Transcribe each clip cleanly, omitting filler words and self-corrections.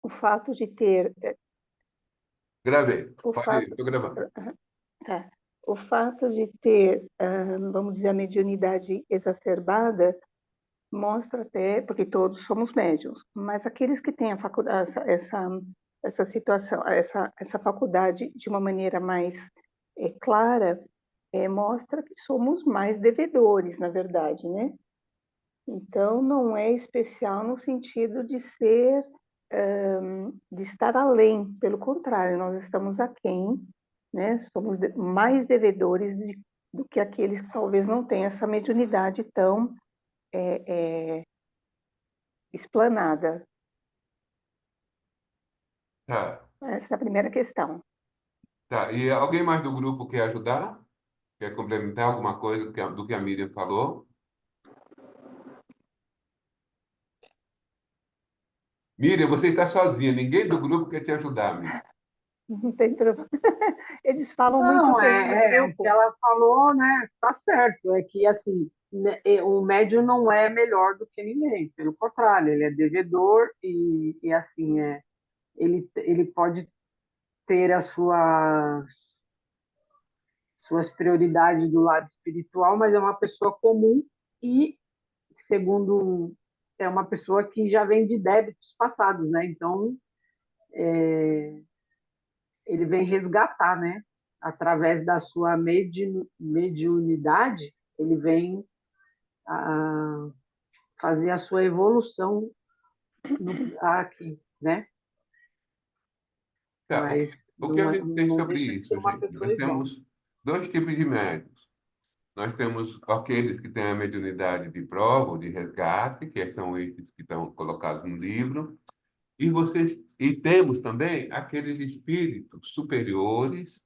o fato de ter, Gravei. o Pode ir, fato, estou gravando. tá, o fato de ter, vamos dizer, a mediunidade exacerbada mostra até, porque todos somos médiuns, mas aqueles que têm a faculdade, essa situação, essa faculdade de uma maneira mais clara, mostra que somos mais devedores, na verdade, né? Então, não é especial no sentido de ser, de estar além, pelo contrário, nós estamos aquém, né? Somos mais devedores do que aqueles que talvez não tenham essa mediunidade tão explanada. Tá, Essa é a primeira questão. tá. E alguém mais do grupo quer ajudar? Quer complementar alguma coisa do que a Miriam falou? Miriam, você está sozinha. Ninguém do grupo quer te ajudar, Miriam. Não tem problema. Eles falam muito Não, bem no o que grupo. ela falou, né? Tá certo. É que assim, né, o médium não é melhor do que ninguém. Pelo contrário, ele é devedor e assim ele pode ter as suas prioridades do lado espiritual, mas é uma pessoa comum e, segundo, é uma pessoa que já vem de débitos passados, né? Então, ele vem resgatar, né? Através da sua mediunidade, ele vem fazer a sua evolução aqui, né? Tá, Mas o que a não, gente tem não sobre deixa de ser isso, uma gente? pessoa Nós igual. temos dois tipos de médios. Nós temos aqueles que têm a mediunidade de prova ou de resgate, que são esses que estão colocados no livro, e temos também aqueles espíritos superiores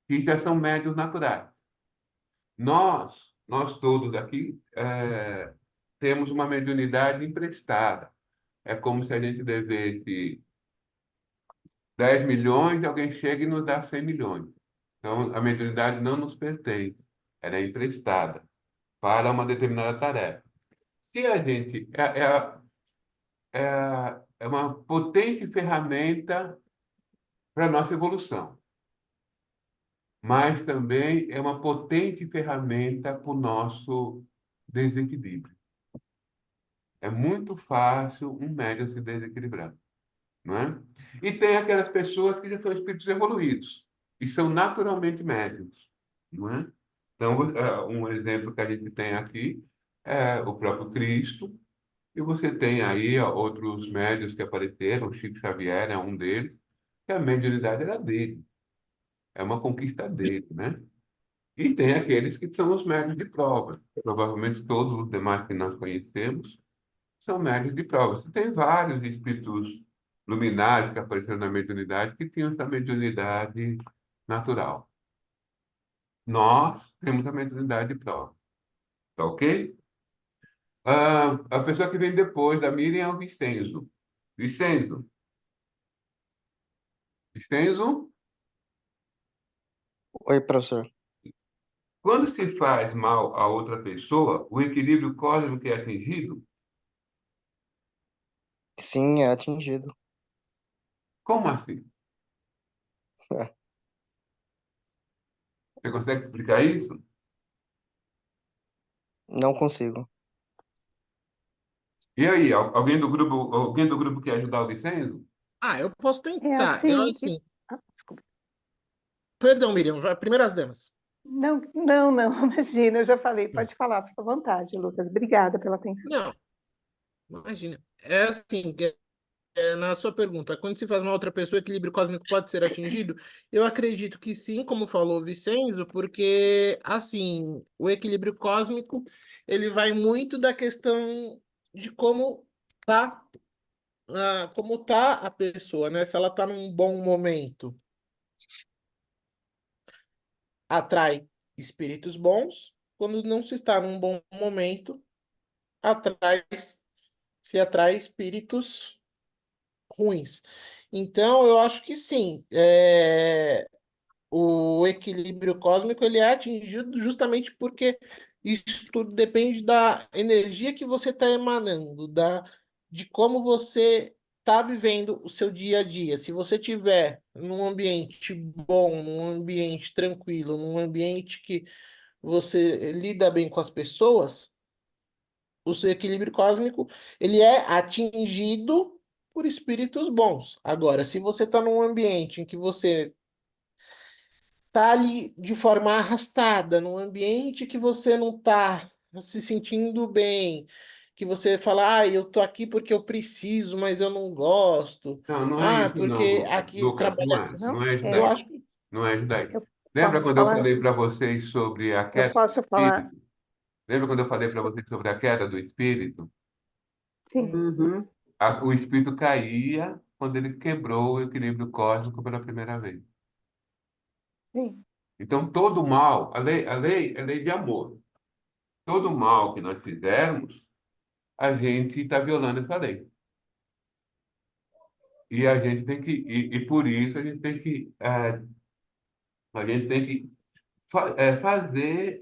que já são médios naturais. Nós todos aqui, temos uma mediunidade emprestada. É como se a gente devesse 10 milhões e alguém chega e nos dá 100 milhões. Então, a mediunidade não nos pertence, ela é emprestada para uma determinada tarefa. Se a gente é uma potente ferramenta para a nossa evolução, mas também é uma potente ferramenta para o nosso desequilíbrio. É muito fácil um médium se desequilibrar, não é? E tem aquelas pessoas que já são espíritos evoluídos e são naturalmente médiums, não é? Então, um exemplo que a gente tem aqui é o próprio Cristo, e você tem aí outros médios que apareceram, Chico Xavier é um deles, que a mediunidade era dele, é uma conquista dele, né? E tem aqueles que são os médios de prova. Provavelmente todos os demais que nós conhecemos são médios de prova. Você tem vários espíritos luminares que apareceram na mediunidade que tinham essa mediunidade natural. Nós temos a mediunidade de prova, tá ok? A pessoa que vem depois da Miriam é o Vicenzo. Vicenzo, Vicenzo, Oi, professor. quando se faz mal a outra pessoa, o equilíbrio cósmico é atingido? Sim, é atingido. Como assim? Você consegue explicar isso? Não consigo. E aí, alguém do grupo quer ajudar o Vicenzo? Ah, eu posso É tentar. Eu, assim que. assim, Desculpa. perdão, Miriam, primeiras damas. Não, não, não, imagina, eu já falei. Pode falar, fica à vontade, Lucas. Obrigada pela atenção. Não, imagina. É assim, na sua pergunta, quando se faz uma outra pessoa, o equilíbrio cósmico pode ser atingido? Eu acredito que sim, como falou o Vicenzo, porque, assim, o equilíbrio cósmico, ele vai muito da questão de tá, como tá a pessoa, né? Se ela tá num bom momento, atrai espíritos bons. Quando não se está num bom momento, atrai, se atrai espíritos ruins. Então, eu acho que sim. O equilíbrio cósmico ele é atingido justamente porque isso tudo depende da energia que você está emanando, de como você está vivendo o seu dia a dia, se você tiver num ambiente bom, num ambiente tranquilo, num ambiente que você lida bem com as pessoas, o seu equilíbrio cósmico, ele é atingido por espíritos bons. Agora, se você está num ambiente em que você tá ali de forma arrastada, num ambiente que você não tá se sentindo bem, que você fala, ah, eu tô aqui porque eu preciso, mas eu não gosto. Não, não é Ah, isso não, porque Lucas. aqui Lucas, não trabalha. é. Não, Não é isso Eu daí. acho que Não é isso daí. eu Lembra posso quando eu falar? falei para vocês sobre a Eu queda do posso falar? espírito? Lembra quando eu falei para Desculpa. vocês sobre a queda do espírito? Sim, Uhum. O espírito caía quando ele quebrou o equilíbrio cósmico pela primeira vez. sim. Então, todo mal, a lei é lei de amor. Todo mal que nós fizermos, a gente está violando essa lei. E a gente tem que, e por isso a gente tem que fazer,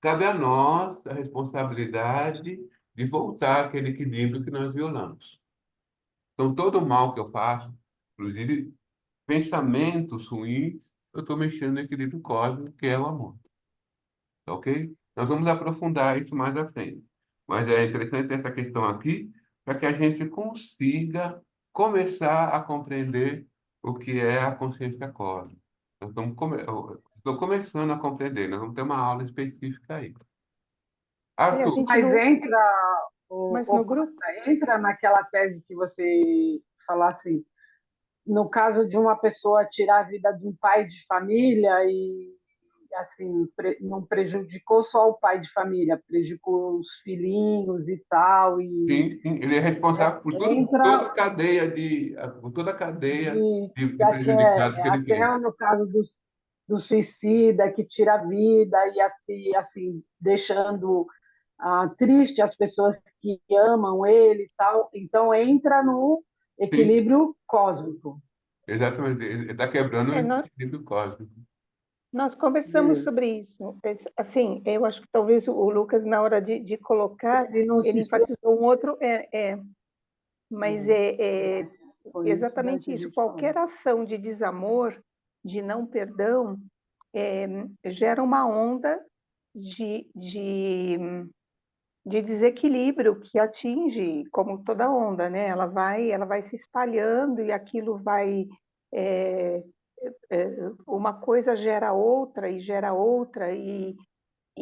cabe a nós a responsabilidade de voltar àquele equilíbrio que nós violamos. Então, todo mal que eu faço, inclusive pensamentos ruins, eu estou mexendo no equilíbrio cósmico, que é o amor. Tá ok? Nós vamos aprofundar isso mais à frente. Mas é interessante essa questão aqui, para que a gente consiga começar a compreender o que é a consciência cósmica. Eu estou começando a compreender, nós vamos ter uma aula específica aí. E a Arthur, gente Mas não, entra, mas o no grupo, Costa, entra naquela tese que você falasse, no caso de uma pessoa tirar a vida de um pai de família e assim não prejudicou só o pai de família, prejudicou os filhinhos e tal sim, sim, ele é responsável por tudo, entra por toda a cadeia de de prejudicados que ele até fez. no caso do suicida que tira a vida e assim deixando triste as pessoas que amam ele e tal. Então entra no Sim, equilíbrio cósmico. exatamente. Ele está quebrando o é, equilíbrio cósmico. nós conversamos Beleza. sobre isso. Assim, eu acho que talvez o Lucas, na hora de colocar, Ele não se ele enfatizou um outro, mas é foi isso daí exatamente que a isso. gente falou. Qualquer ação de desamor, de não perdão, é, gera uma onda de, de, de desequilíbrio que atinge, como toda onda, né? Ela vai se espalhando e aquilo vai é, uma coisa gera outra e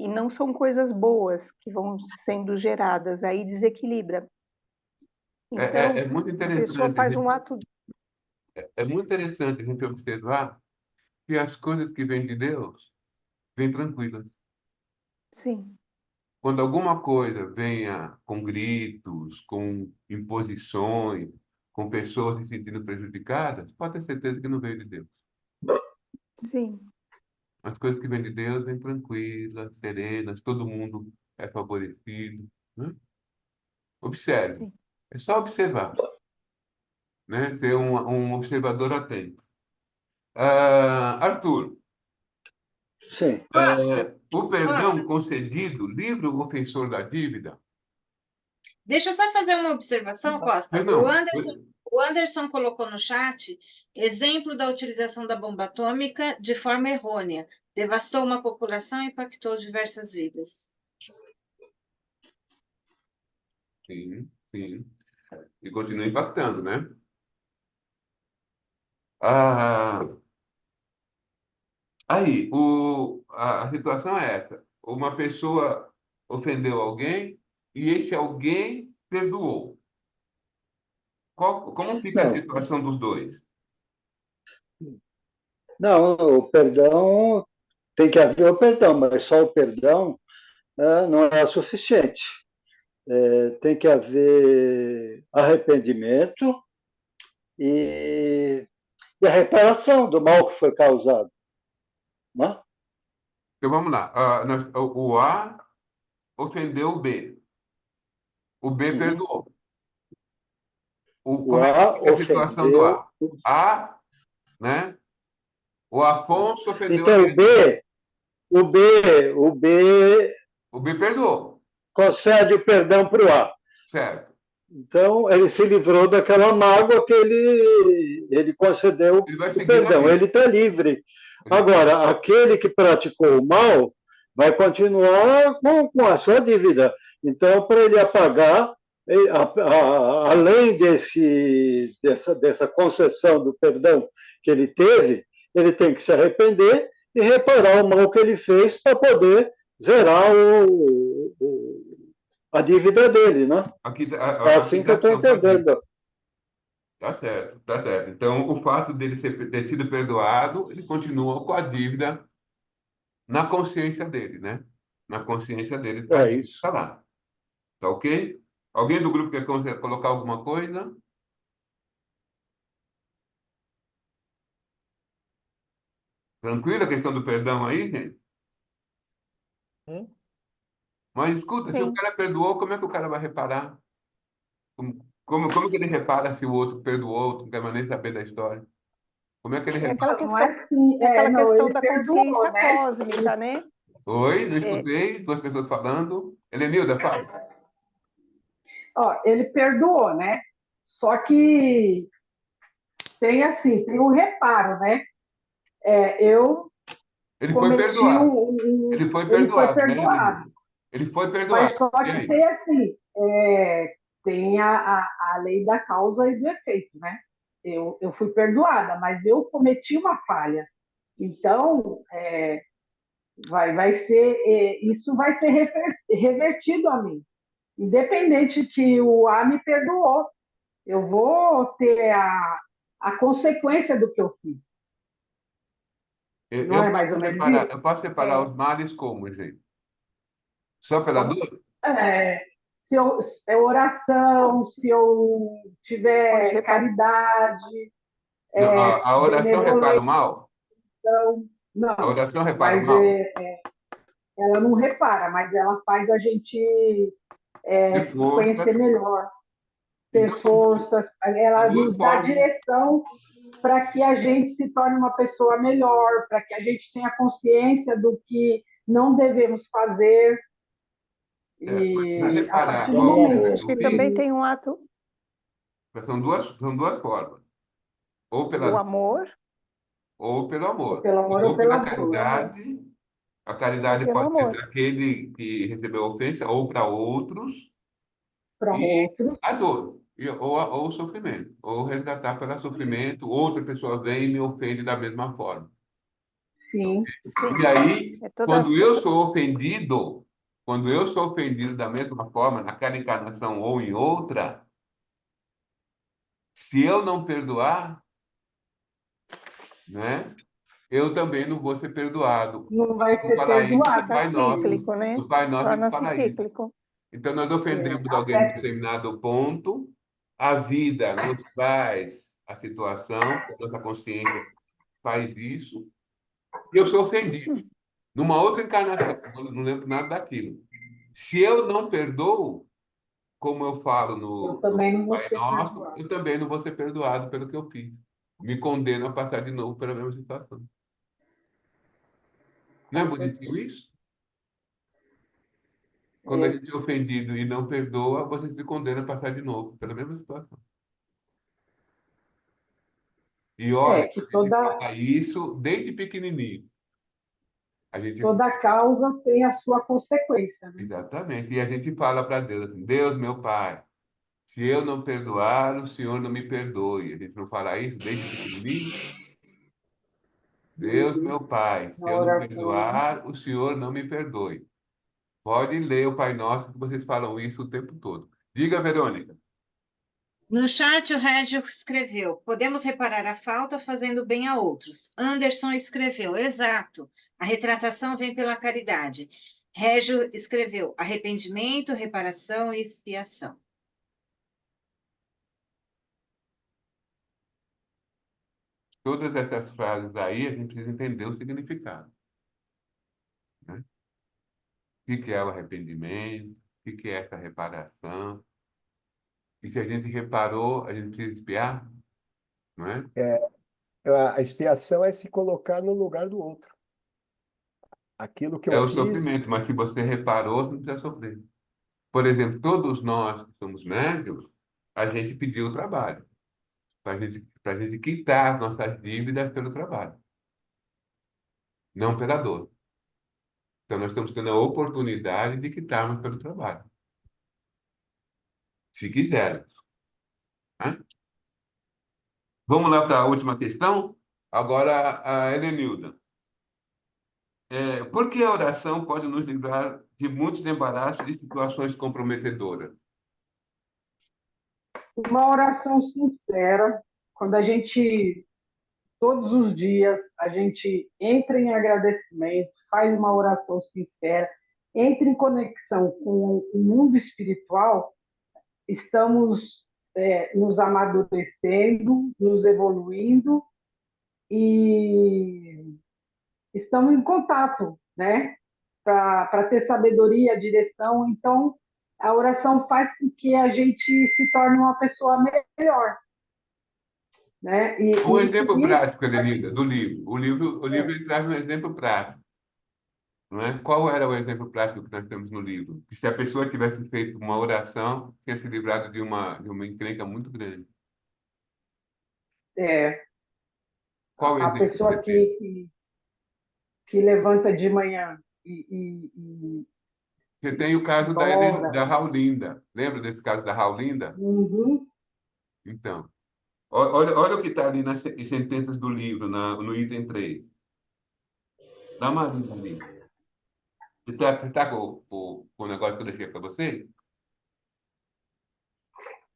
não são coisas boas que vão sendo geradas, aí desequilibra. É, Então, é muito a pessoa interessante, faz um ato, é muito interessante a gente observar que as coisas que vêm de Deus vêm tranquilas. sim, Quando alguma coisa venha com gritos, com imposições, com pessoas se sentindo prejudicadas, pode ter certeza que não veio de Deus. sim, As coisas que vêm de Deus vêm tranquilas, serenas, todo mundo é favorecido, né? Observe. sim. É só observar, né? Ser um observador atento. Arthur, Sim. o Costa, perdão concedido livra o ofensor da dívida? deixa eu só fazer uma observação, Costa. Perdão. O Anderson colocou no chat exemplo da utilização da bomba atômica de forma errônea. Devastou uma população e impactou diversas vidas. Sim, sim. E continua impactando, né? Ah, aí, a situação é essa. Uma pessoa ofendeu alguém e esse alguém perdoou. Como fica a Não, situação dos dois? não, o perdão tem que haver o perdão, mas só o perdão não é suficiente. Tem que haver arrependimento e, e a reparação do mal que foi causado. Né? Então vamos lá. O A ofendeu o B. O B Uhum. perdoou. O Como é que A fica a situação do ofendeu. A? A, né? O Afonso ofendeu a Então, Helena. o B O B perdoou, concede o perdão para o A. certo? Então, ele se livrou daquela mágoa que ele concedeu Ele vai o seguir na perdão. vida. Ele está livre. Ele- Agora, aquele que praticou o mal vai continuar com a sua dívida. Então, para ele apagar, além dessa concessão do perdão que ele teve, ele tem que se arrepender e reparar o mal que ele fez para poder zerar a dívida dele, né? Aqui, É assim que eu estou entendendo. Tá certo, tá certo. Então, o fato dele ter sido perdoado, ele continua com a dívida na consciência dele, né? Na consciência dele, a É dívida isso. está lá. Tá ok? Alguém do grupo quer colocar alguma coisa? Tranquilo a questão do perdão aí, gente? Hum? Mas escuta, se o Sim. cara perdoou, como é que o cara vai reparar? Como que ele repara se o outro perdoou, o outro não quer mais nem saber da história? Como é que ele É aquela repara? Não é questão, assim, é aquela não, questão ele da perdoou, consciência né? cósmica, né? Oi, não É, escutei, duas pessoas falando. Helenilda, fala. Ó, ele perdoou, né? Só que tem assim, tem um reparo, né? Eu Ele foi cometi perdoado. Ele foi ele foi perdoado, né, perdoado, Helenilda? Ele foi mas perdoado. só E que aí? tem assim, tem a lei da causa e do efeito, né? Eu fui perdoada, mas eu cometi uma falha. Então, vai ser, isso vai ser revertido a mim. Independente que o A me perdoou, eu vou ter a consequência do que eu fiz. Não é mais ou menos isso? Eu posso separar é, os males como, gente? Só pela Como- dor? é, se eu, é oração, não, se eu pode tiver reparar. caridade, Não, a oração repara benevolência, o mal? A não. oração repara o Mas mal? ela não repara, mas ela faz a gente De se forças. conhecer melhor, ter Então, forças, são ela duas nos dá formas. direção para que a gente se torne uma pessoa melhor, para que a gente tenha consciência do que não devemos fazer. Mas para E a reparar partir o do mal que momento Acho eu que também fiz, que tem um ato são duas formas. Ou do pela amor, ou pelo ou amor. pelo amor ou Ou pelo pela amor, caridade. A ou caridade pelo pode ser amor. para aquele que recebeu a ofensa ou para outros. para E outros, a dor, ou o sofrimento, ou resgatar pelo sofrimento, outra pessoa vem e me ofende da mesma forma. sim. Sim, E aí, é toda quando eu sou ofendido da mesma forma, naquela encarnação ou em outra, se eu não perdoar, né, eu também não vou ser perdoado. Não vai Vou ser falar isso fica perdoado. cíclico, né? no Pai Nosso ele Torna-se fala isso. cíclico. Então, nós ofendemos alguém em Até determinado ponto, a vida nos traz a situação, a nossa consciência faz isso, e eu sou ofendido. Numa outra encarnação, eu não lembro nada daquilo. Se eu não perdoo, como eu falo eu no também não vou Pai ser Nosso, perdoado. eu também não vou ser perdoado pelo que eu fiz. Me condeno a passar de novo pela mesma situação. Não é Com bonitinho certeza. isso? Quando a É, gente é ofendido e não perdoa, você se condena a passar de novo pela mesma situação. E olha, que a gente fala isso desde pequenininho. A gente, toda causa tem a sua consequência, né? exatamente. E a gente fala para Deus assim: Deus, meu Pai, se eu não perdoar, o Senhor não me perdoe. A gente não fala isso desde pequenininho? Deus, Uhum. meu Pai, se Na eu não oração. perdoar, o Senhor não me perdoe. Pode ler o Pai Nosso, que vocês falam isso o tempo todo. Diga, Verônica. No chat, o Régio escreveu: podemos reparar a falta fazendo bem a outros. Anderson escreveu: exato. A retratação vem pela caridade. Régio escreveu: arrependimento, reparação e expiação. Todas essas frases aí, a gente precisa entender o significado, né? O que é o arrependimento? O que é essa reparação? E se a gente reparou, a gente precisa expiar, não é? A expiação é se colocar no lugar do outro. Aquilo que É eu o fiz, sofrimento, mas se você reparou, você não precisa sofrer. Por exemplo, todos nós que somos médios, a gente pediu o trabalho, para a gente quitar as nossas dívidas pelo trabalho, não pela dor. Então, nós estamos tendo a oportunidade de quitarmos pelo trabalho, se quisermos, né? Vamos lá para a última questão? Agora, a Helenilda. Por que a oração pode nos livrar de muitos embaraços e situações comprometedoras? Uma oração sincera, quando a gente, todos os dias, a gente entra em agradecimento, faz uma oração sincera, entra em conexão com o mundo espiritual, estamos nos amadurecendo, nos evoluindo e estamos em contato, né? Para ter sabedoria, direção. Então, a oração faz com que a gente se torne uma pessoa melhor, né? Um E exemplo com isso, prático, Helenilda, do livro. O livro ele traz um exemplo prático, não é? Qual era o exemplo prático que nós temos no livro? Que se a pessoa tivesse feito uma oração, tinha se livrado de uma encrenca muito grande. é, Qual o a exemplo que pessoa você tem? que levanta de manhã e Você tem o caso ora. da Raulinda. Lembra desse caso da Raulinda? Uhum. Então, olha o que está ali nas sentenças do livro, no item 3. Dá uma lida ali. Você tá com o negócio que eu deixei para você?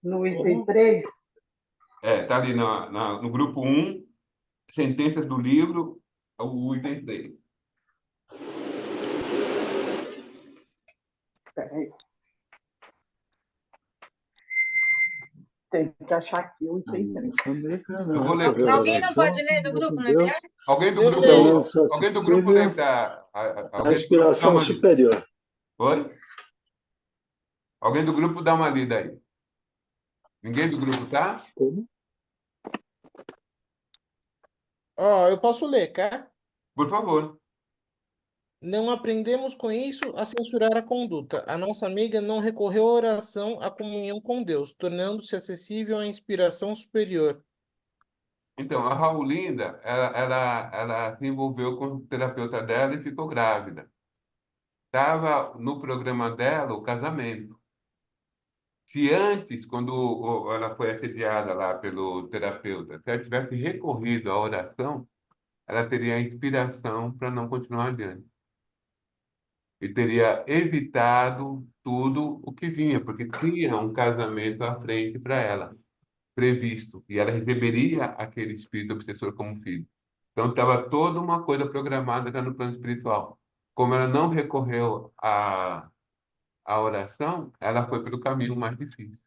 No item 3, Tá ali no grupo 1, sentenças do livro, o item 3. tem que achar aqui o item 3. Eu vou ler para Alguém você. não pode ler do grupo, não é melhor? Alguém do Eu grupo, leio. alguém do grupo deve estar. A Alguém do grupo dá inspiração uma lida. superior. Oi? Alguém do grupo dá uma lida aí. Ninguém do grupo tá? Como? Ó, eu posso ler, quer? Por favor. Não aprendemos com isso a censurar a conduta. A nossa amiga não recorreu à oração, à comunhão com Deus, tornando-se acessível à inspiração superior. Então, a Raulinda, ela se envolveu com o terapeuta dela e ficou grávida. Estava no programa dela o casamento. Se antes, quando ela foi assediada lá pelo terapeuta, se ela tivesse recorrido à oração, ela teria a inspiração para não continuar adiante. E teria evitado tudo o que vinha, porque tinha um casamento à frente para ela, previsto, e ela receberia aquele espírito obsessor como filho. Então, estava toda uma coisa programada já no plano espiritual. Como ela não recorreu à oração, ela foi pelo caminho mais difícil.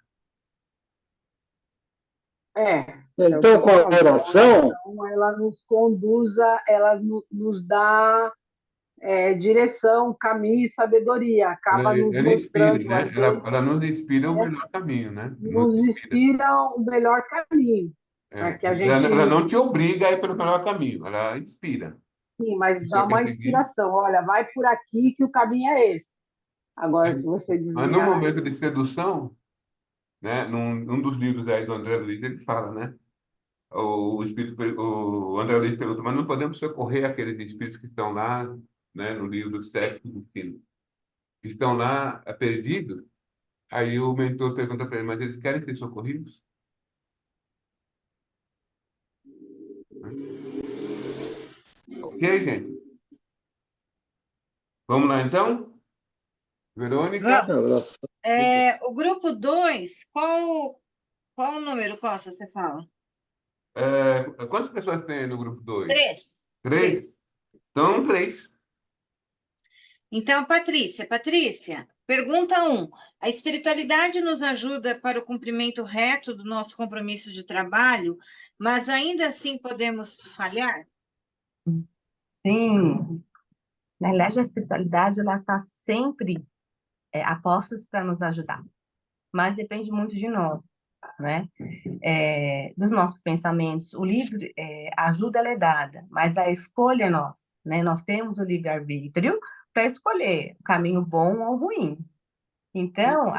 É o que Então, eu com a falo. oração, Então, ela nos conduz, ela nos dá direção, caminho e sabedoria. Ela, Acaba nos ela inspira, mostrando, né? às vezes, Ela nos inspira o né, melhor caminho, né? Nos nos inspira. inspira o melhor caminho, para que a Ela gente, não te obriga a ir pelo melhor caminho, ela inspira. sim, mas Você dá quer uma seguir? inspiração. Olha, vai por aqui que o caminho é esse. Agora, se você Mas no desviar, momento de sedução, né? Num dos livros aí do André Luiz, ele fala, né? O André Luiz pergunta, mas não podemos socorrer aqueles espíritos que estão lá, né? No livro Sexo e Destino, que estão lá perdidos? Aí o mentor pergunta para ele, mas eles querem ser socorridos? Ok, gente? Vamos lá, então? Verônica? Vamos. O grupo 2, qual o número, Costa, você fala? Quantas pessoas tem no grupo 2? 3. 3? Então, 3. Então, Patrícia, pergunta 1. A espiritualidade nos ajuda para o cumprimento reto do nosso compromisso de trabalho, mas ainda assim podemos falhar? Sim, na verdade, a espiritualidade ela está sempre a postos para nos ajudar, mas depende muito de nós, né? Dos nossos pensamentos. O livre, a ajuda ela é dada, mas a escolha é nossa, né? Nós temos o livre-arbítrio para escolher o caminho bom ou ruim. Então,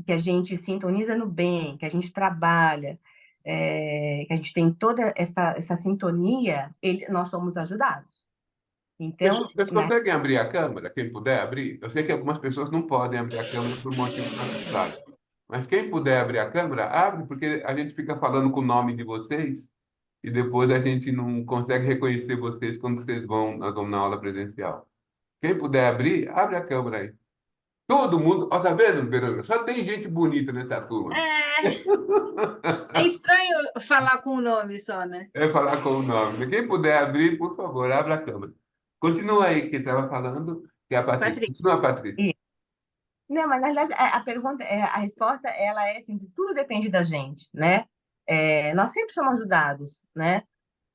que a gente sintoniza no bem, que a gente trabalha, que a gente tem toda essa sintonia, nós somos ajudados. Então, Vocês conseguem abrir a câmera? Quem puder abrir? Eu sei que algumas pessoas não podem abrir a câmera por motivos particulares. Mas quem puder abrir a câmera, abre, porque a gente fica falando com o nome de vocês e depois a gente não consegue reconhecer vocês quando nós vamos na aula presencial. Quem puder abrir, abre a câmera aí. Todo mundo, ó, tá vendo, Verônica? Só tem gente bonita nessa turma. É estranho falar com o nome só, né? É falar com o nome. Quem puder abrir, por favor, abra a câmera. Continua aí que estava falando, que é a Patrícia. Patrícia. Continua, Patrícia. não, mas na verdade a pergunta, a resposta, ela é simples, tudo depende da gente, né? Nós sempre somos ajudados, né?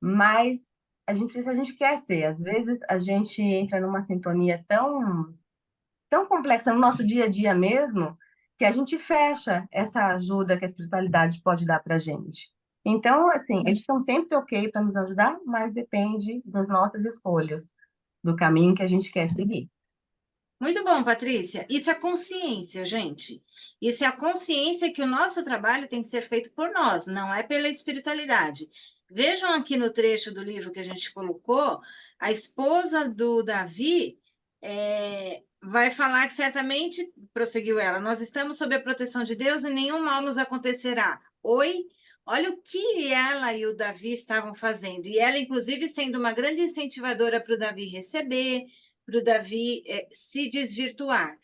Mas a gente precisa, a gente quer ser. Às vezes a gente entra numa sintonia tão complexa no nosso dia a dia mesmo, que a gente fecha essa ajuda que a espiritualidade pode dar para a gente. Então, assim, eles estão sempre ok para nos ajudar, mas depende das nossas escolhas, do caminho que a gente quer seguir. Muito bom, Patrícia. Isso é consciência, gente. Isso é a consciência que o nosso trabalho tem que ser feito por nós, não é pela espiritualidade. Vejam aqui no trecho do livro que a gente colocou, a esposa do Davi vai falar que certamente, prosseguiu ela, nós estamos sob a proteção de Deus e nenhum mal nos acontecerá. Oi? Olha o que ela e o Davi estavam fazendo. E ela, inclusive, sendo uma grande incentivadora para o Davi receber, para o Davi se desvirtuar.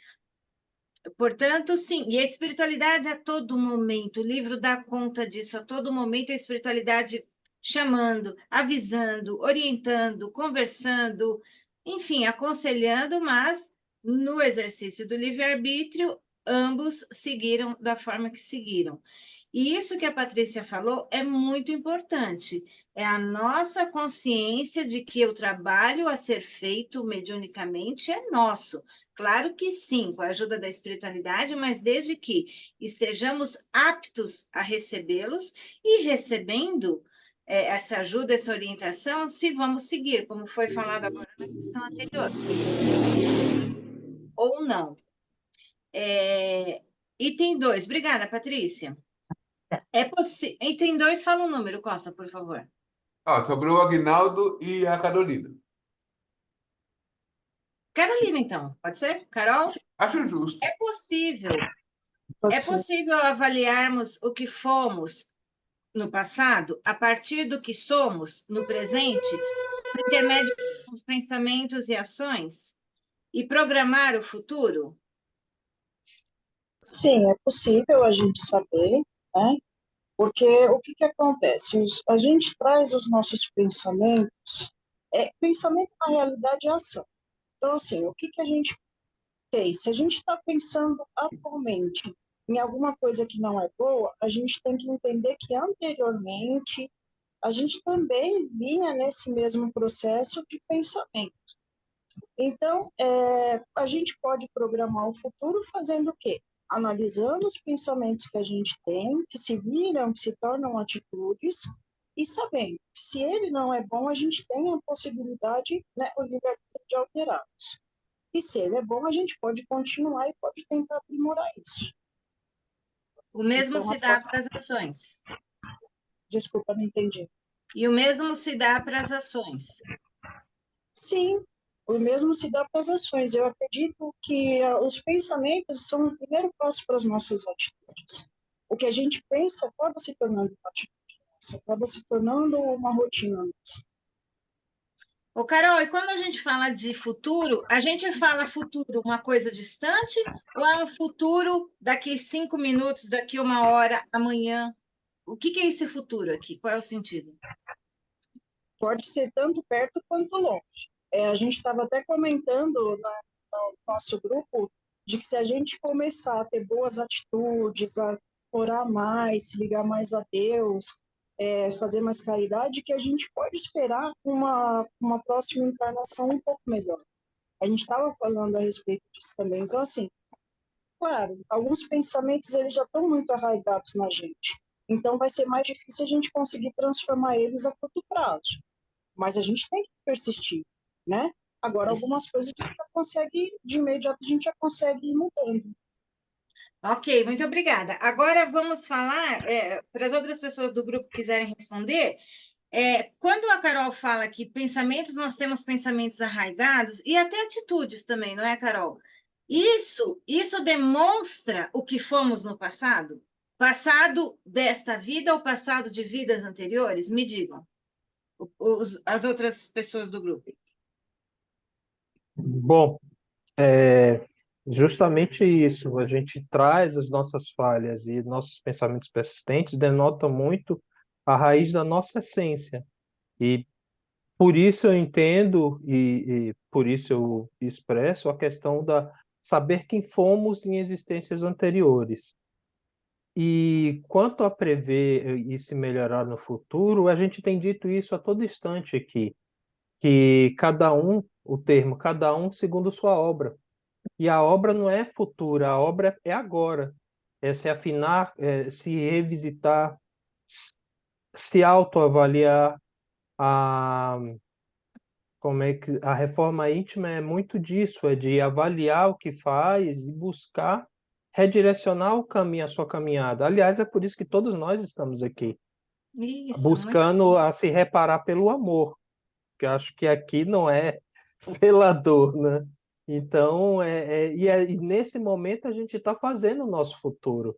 Portanto, sim, e a espiritualidade a todo momento, o livro dá conta disso, a todo momento a espiritualidade chamando, avisando, orientando, conversando, enfim, aconselhando, mas no exercício do livre-arbítrio, ambos seguiram da forma que seguiram. E isso que a Patrícia falou é muito importante. É a nossa consciência de que o trabalho a ser feito mediunicamente é nosso. Claro que sim, com a ajuda da espiritualidade, mas desde que estejamos aptos a recebê-los e recebendo essa ajuda, essa orientação, se vamos seguir, como foi falado agora na questão anterior, ou não. Item 2, obrigada, Patrícia. Item 2, fala um número, Costa, por favor. Sobrou o Aguinaldo e a Carolina. Carolina, então, pode ser? Carol? Acho justo. É possível Pode ser. avaliarmos o que fomos no passado a partir do que somos no presente, por intermédio dos pensamentos e ações, e programar o futuro? Sim, é possível a gente saber, né? Porque o que acontece? A gente traz os nossos pensamentos, pensamento na realidade é ação. Então, assim, o que a gente tem? Se a gente está pensando atualmente em alguma coisa que não é boa, a gente tem que entender que anteriormente a gente também vinha nesse mesmo processo de pensamento. Então, a gente pode programar o futuro fazendo o quê? Analisando os pensamentos que a gente tem, que se viram, que se tornam atitudes, e sabendo que se ele não é bom, a gente tem a possibilidade, né, o livre-arbítrio de alterá-los. E se ele é bom, a gente pode continuar e pode tentar aprimorar isso. O mesmo Então, se dá para as ações. Desculpa, não entendi. E o mesmo se dá para as ações. Sim, o mesmo se dá para as ações. Eu acredito que os pensamentos são o primeiro passo para as nossas atitudes. O que a gente pensa acaba se tornando uma atitude nossa, acaba se tornando uma rotina nossa. Ô, Carol, e quando a gente fala de futuro, a gente fala futuro uma coisa distante ou é um futuro daqui 5 minutos, daqui 1 hora, amanhã? O que é esse futuro aqui? Qual é o sentido? Pode ser tanto perto quanto longe. A gente estava até comentando no nosso grupo de que se a gente começar a ter boas atitudes, a orar mais, se ligar mais a Deus, fazer mais caridade, que a gente pode esperar uma próxima encarnação um pouco melhor. A gente estava falando a respeito disso também. Então, assim, claro, alguns pensamentos eles já estão muito arraigados na gente. Então, vai ser mais difícil a gente conseguir transformar eles a curto prazo. Mas a gente tem que persistir, né? Agora, algumas coisas a gente já consegue, de imediato, a gente já consegue ir mudando. Ok, muito obrigada. Agora vamos falar, para as outras pessoas do grupo que quiserem responder, quando a Carol fala que pensamentos, nós temos pensamentos arraigados e até atitudes também, não é, Carol? Isso demonstra o que fomos no passado? Passado desta vida ou passado de vidas anteriores? Me digam, as outras pessoas do grupo. Bom, é justamente isso. A gente traz as nossas falhas e nossos pensamentos persistentes denota muito a raiz da nossa essência. E por isso eu entendo e por isso eu expresso a questão da saber quem fomos em existências anteriores. E quanto a prever e se melhorar no futuro, a gente tem dito isso a todo instante aqui, que cada um, o termo cada um segundo sua obra. E a obra não é futura, a obra é agora. É se afinar, se revisitar, se autoavaliar. A, como é que a reforma íntima é muito disso, é de avaliar o que faz e buscar redirecionar o caminho, a sua caminhada. Aliás, é por isso que todos nós estamos aqui, Isso, muito buscando a se reparar pelo amor, que eu acho que aqui não é pela dor, né? Então, e nesse momento a gente está fazendo o nosso futuro.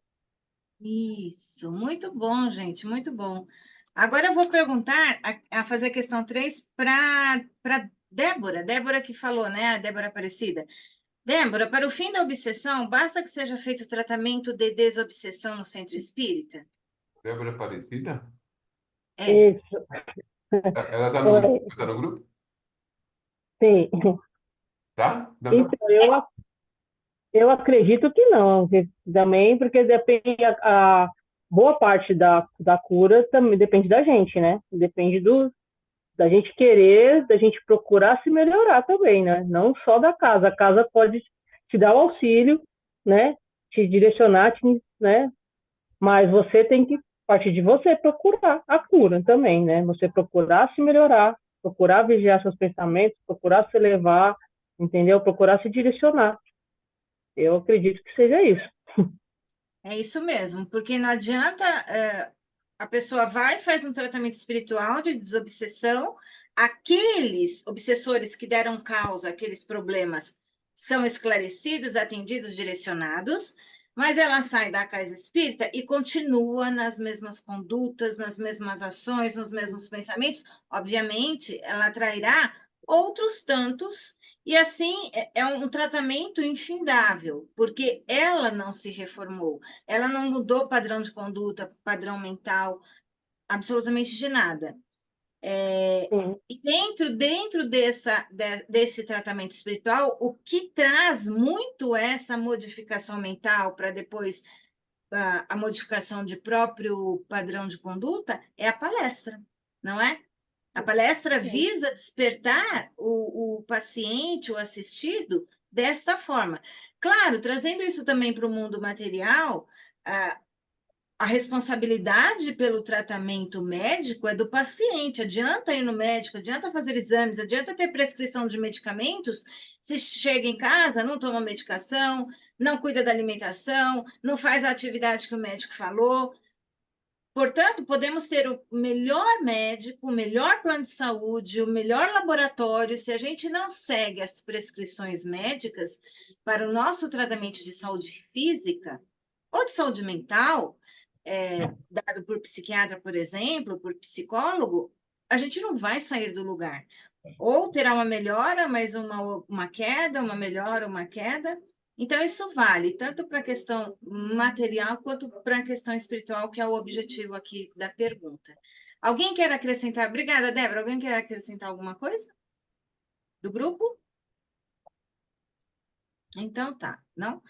Isso, muito bom, gente, muito bom. Agora eu vou perguntar, a fazer a questão 3 para Débora, Débora que falou, né? A Débora Aparecida. Débora, para o fim da obsessão, basta que seja feito o tratamento de desobsessão no centro espírita? Débora Aparecida? É. Isso, Ela está no grupo? Tá no grupo? sim. Tá? Então, eu acredito que não, que também, porque depende, a boa parte da cura também depende da gente, né? Depende da gente querer, da gente procurar se melhorar também, né? Não só da casa. A casa pode te dar o auxílio, né? Te direcionar, né? Mas você tem que partir de você procurar a cura também, né? Você procurar se melhorar, procurar vigiar seus pensamentos, procurar se elevar, entendeu? Procurar se direcionar. Eu acredito que seja isso. É isso mesmo, porque não adianta, a pessoa vai e faz um tratamento espiritual de desobsessão, aqueles obsessores que deram causa àqueles problemas são esclarecidos, atendidos, direcionados, mas ela sai da casa espírita e continua nas mesmas condutas, nas mesmas ações, nos mesmos pensamentos. Obviamente, ela atrairá outros tantos e assim é um tratamento infindável, porque ela não se reformou, ela não mudou padrão de conduta, padrão mental, absolutamente de nada. E dentro desse tratamento espiritual, o que traz muito essa modificação mental para depois a modificação de próprio padrão de conduta é a palestra, não é? A palestra visa despertar o paciente, o assistido, desta forma. Claro, trazendo isso também para o mundo material, a responsabilidade pelo tratamento médico é do paciente. Adianta ir no médico, adianta fazer exames, adianta ter prescrição de medicamentos, se chega em casa, não toma medicação, não cuida da alimentação, não faz a atividade que o médico falou. Portanto, podemos ter o melhor médico, o melhor plano de saúde, o melhor laboratório, se a gente não segue as prescrições médicas para o nosso tratamento de saúde física ou de saúde mental, dado por psiquiatra, por exemplo, por psicólogo, a gente não vai sair do lugar. Ou terá uma melhora, mas uma queda, uma melhora, uma queda. Então, isso vale tanto para a questão material quanto para a questão espiritual, que é o objetivo aqui da pergunta. Alguém quer acrescentar? Obrigada, Débora. Alguém quer acrescentar alguma coisa? Do grupo? Então tá, não?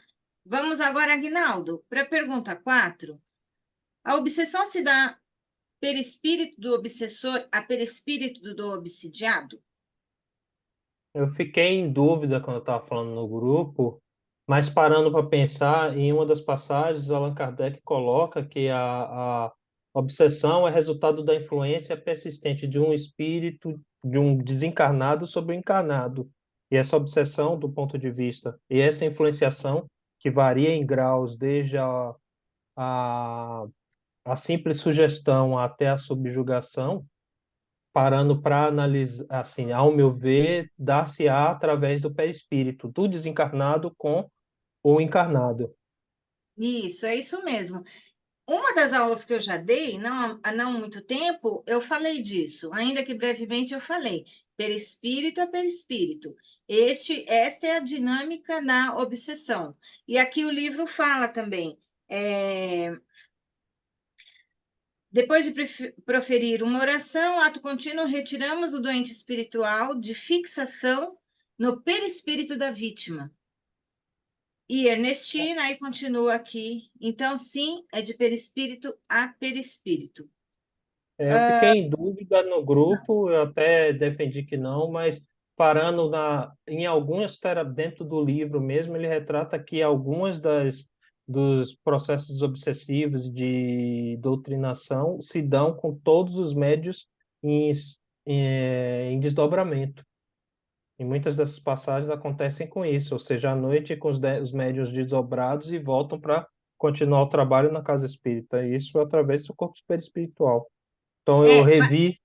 Vamos agora, Aguinaldo, para a pergunta 4. A obsessão se dá perispírito do obsessor a perispírito do obsidiado? Eu fiquei em dúvida quando eu estava falando no grupo, mas parando para pensar, em uma das passagens, Allan Kardec coloca que a obsessão é resultado da influência persistente de um espírito, de um desencarnado sobre o encarnado. E essa obsessão, do ponto de vista, e essa influenciação que varia em graus, desde a, a simples sugestão até a subjugação, parando para analisar, assim, ao meu ver, dar-se-á através do perispírito, do desencarnado com o encarnado. Isso, é isso mesmo. Uma das aulas que eu já dei, há não muito tempo, eu falei disso, ainda que brevemente eu falei. Perispírito a perispírito. Esta é a dinâmica da obsessão. E aqui o livro fala também. Depois de proferir uma oração, ato contínuo, retiramos o doente espiritual de fixação no perispírito da vítima. E Ernestina, aí continua aqui. Então, sim, é de perispírito a perispírito. Eu fiquei em dúvida no grupo, eu até defendi que não, mas parando em algumas dentro do livro mesmo, ele retrata que algumas dos processos obsessivos de doutrinação se dão com todos os médios em desdobramento. E muitas dessas passagens acontecem com isso, ou seja, à noite com os médiuns desdobrados e voltam para continuar o trabalho na casa espírita. E isso através do corpo perispiritual. Então eu revi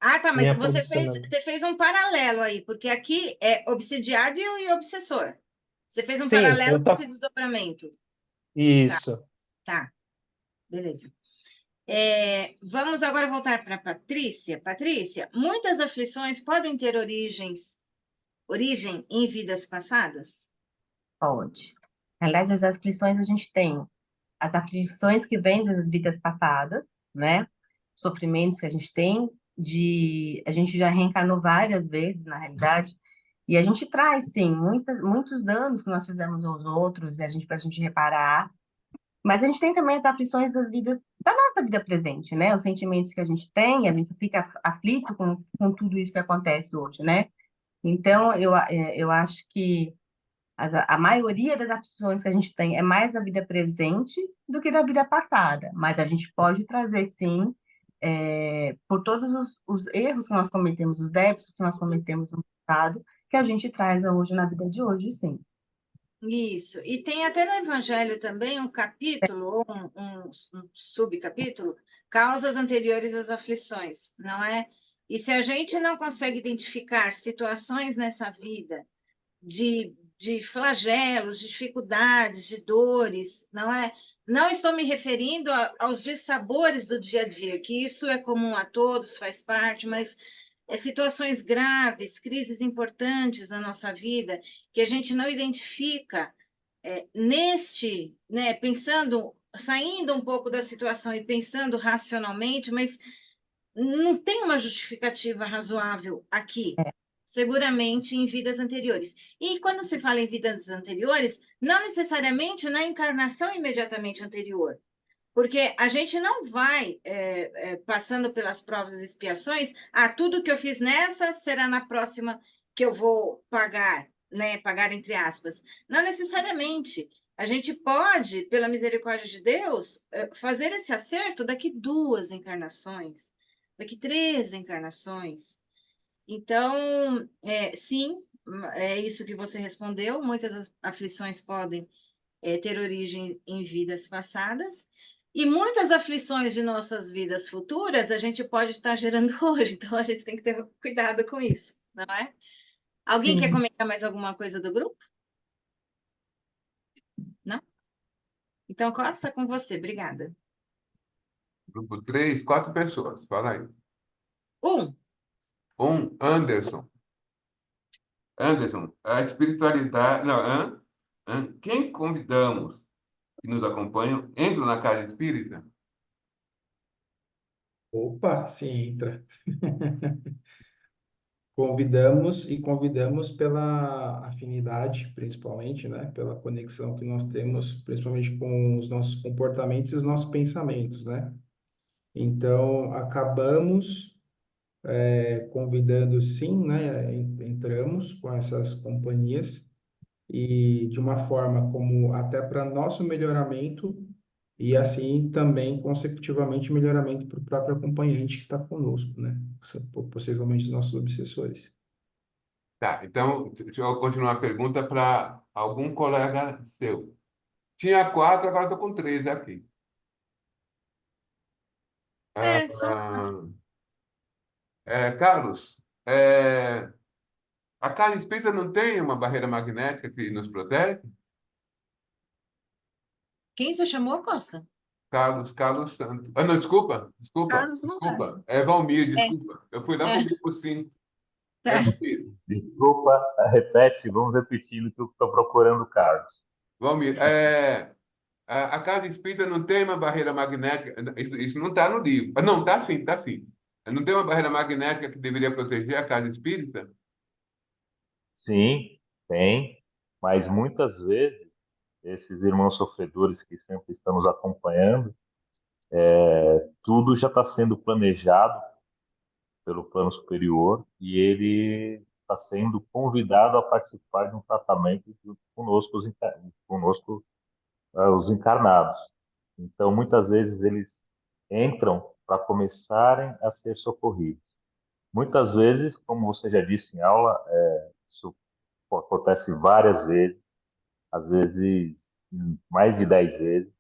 tá, mas minha posição. você fez um paralelo aí, porque aqui é obsidiado e obsessor. Você fez um Sim, paralelo com esse desdobramento. Isso. Tá, beleza. Vamos agora voltar para Patrícia. Patrícia, muitas aflições podem ter origem em vidas passadas? Pode. Na verdade, as aflições a gente tem as aflições que vêm das vidas passadas, né? Sofrimentos que a gente tem, a gente já reencarnou várias vezes, na realidade, e a gente traz, sim, muitos danos que nós fizemos aos outros, e para a gente reparar. Mas a gente tem também as aflições da nossa vida presente, né? Os sentimentos que a gente fica aflito com tudo isso que acontece hoje, né? Então, eu acho que a maioria das opções que a gente tem é mais da vida presente do que da vida passada, mas a gente pode trazer, sim, por todos os erros que nós cometemos, os débitos que nós cometemos no passado, que a gente traz hoje na vida de hoje, sim. Isso. E tem até no Evangelho também um capítulo, ou um subcapítulo, causas anteriores às aflições, não é? E se a gente não consegue identificar situações nessa vida de flagelos, de dificuldades, de dores, não é? Não estou me referindo aos dissabores do dia a dia, que isso é comum a todos, faz parte, mas situações graves, crises importantes na nossa vida, que a gente não identifica né, pensando, saindo um pouco da situação e pensando racionalmente, mas não tem uma justificativa razoável aqui. Seguramente em vidas anteriores. E quando se fala em vidas anteriores, não necessariamente na encarnação imediatamente anterior. Porque a gente não vai passando pelas provas e expiações, tudo que eu fiz nessa será na próxima que eu vou pagar, né? Pagar entre aspas. Não necessariamente. A gente pode, pela misericórdia de Deus, fazer esse acerto daqui 2 encarnações, daqui 3 encarnações. Então, sim, é isso que você respondeu. Muitas aflições podem ter origem em vidas passadas, e muitas aflições de nossas vidas futuras a gente pode estar gerando hoje, então a gente tem que ter cuidado com isso, não é? Alguém quer comentar mais alguma coisa do grupo? Não? Então, Costa, com você, obrigada. Grupo 3, 4 pessoas. Fala aí. 1. Anderson. Anderson, a espiritualidade. Não, quem convidamos que nos acompanham entram na casa espírita? Opa, sim, entra. Convidamos pela afinidade, principalmente, né? Pela conexão que nós temos, principalmente com os nossos comportamentos e os nossos pensamentos, né? Então, acabamos convidando, sim, né? Entramos com essas companhias e de uma forma como até para nosso melhoramento e assim também, consecutivamente, melhoramento para o próprio acompanhante que está conosco, né? Possivelmente os nossos obsessores. Tá, então, deixa eu continuar a pergunta para algum colega seu. Tinha quatro, agora estou com três aqui. Ah, São quatro. Carlos, a casa espírita não tem uma barreira magnética que nos protege? Quem você chamou, Costa? Carlos Santos. Ah, não, Carlos não é. desculpa. É Valmir, É, desculpa. Eu fui lá é, para o grupo 5. tá. É Valmir. Desculpa, repete, vamos repetindo que eu estou procurando o Carlos. Valmir, a casa espírita não tem uma barreira magnética. Isso não está no livro. Ah, não, está sim, está sim. Não tem uma barreira magnética que deveria proteger a casa espírita? Sim, tem, mas muitas vezes esses irmãos sofredores que sempre estão nos acompanhando, tudo já está sendo planejado pelo plano superior e ele está sendo convidado a participar de um tratamento junto conosco, conosco, os encarnados. Então, muitas vezes eles entram para começarem a ser socorridos. Muitas vezes, como você já disse em aula, isso acontece várias vezes, às vezes mais de 10 vezes,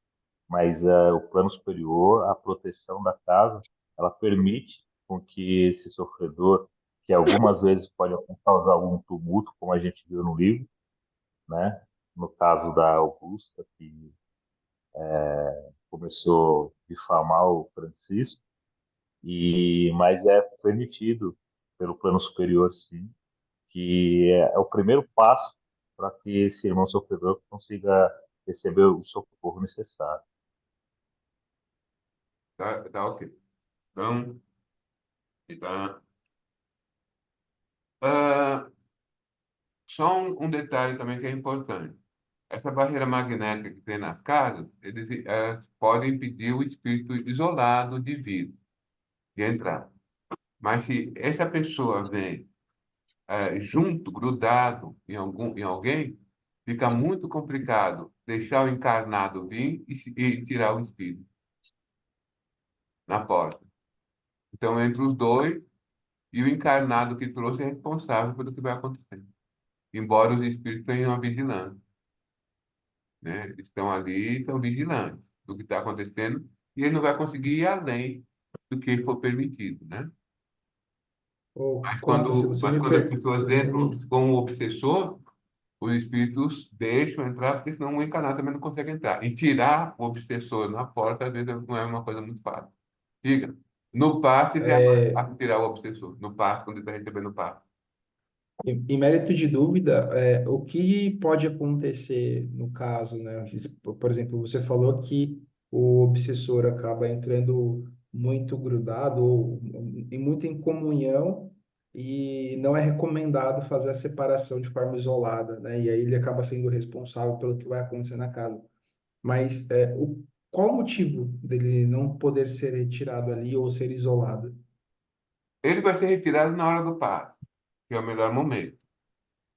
mas o plano superior, a proteção da casa, ela permite com que esse sofredor, que algumas vezes pode causar algum tumulto, como a gente viu no livro, né? No caso da Augusta, que começou a difamar o Francisco, mas é permitido pelo plano superior, sim, que é o primeiro passo para que esse irmão sofredor consiga receber o socorro necessário. Tá ok. Então, tá. Ah, só um detalhe também que é importante. Essa barreira magnética que tem nas casas, eles podem impedir o espírito isolado de vir, de entrar. Mas se essa pessoa vem junto, grudado em alguém, fica muito complicado deixar o encarnado vir e tirar o espírito na porta. Então, entre os dois, e o encarnado que trouxe é responsável pelo que vai acontecer. Embora os espíritos tenham uma vigilância, né? Estão ali, estão vigilantes do que está acontecendo, e ele não vai conseguir ir além do que for permitido, né? Ô, Mas Costa, se você mas me, quando as se pessoas você entram me com o obsessor, os espíritos deixam entrar, porque senão o encarnado também não consegue entrar. E tirar o obsessor na porta, às vezes, não é uma coisa muito fácil. Diga, no passe já é mais fácil tirar o obsessor. No passe, quando ele está recebendo o passe. Em mérito de dúvida, o que pode acontecer no caso, né? Por exemplo, você falou que o obsessor acaba entrando muito grudado ou muito em comunhão e não é recomendado fazer a separação de forma isolada, né? E aí ele acaba sendo responsável pelo que vai acontecer na casa. Mas qual o motivo dele não poder ser retirado ali ou ser isolado? Ele vai ser retirado na hora do passe, que é o melhor momento.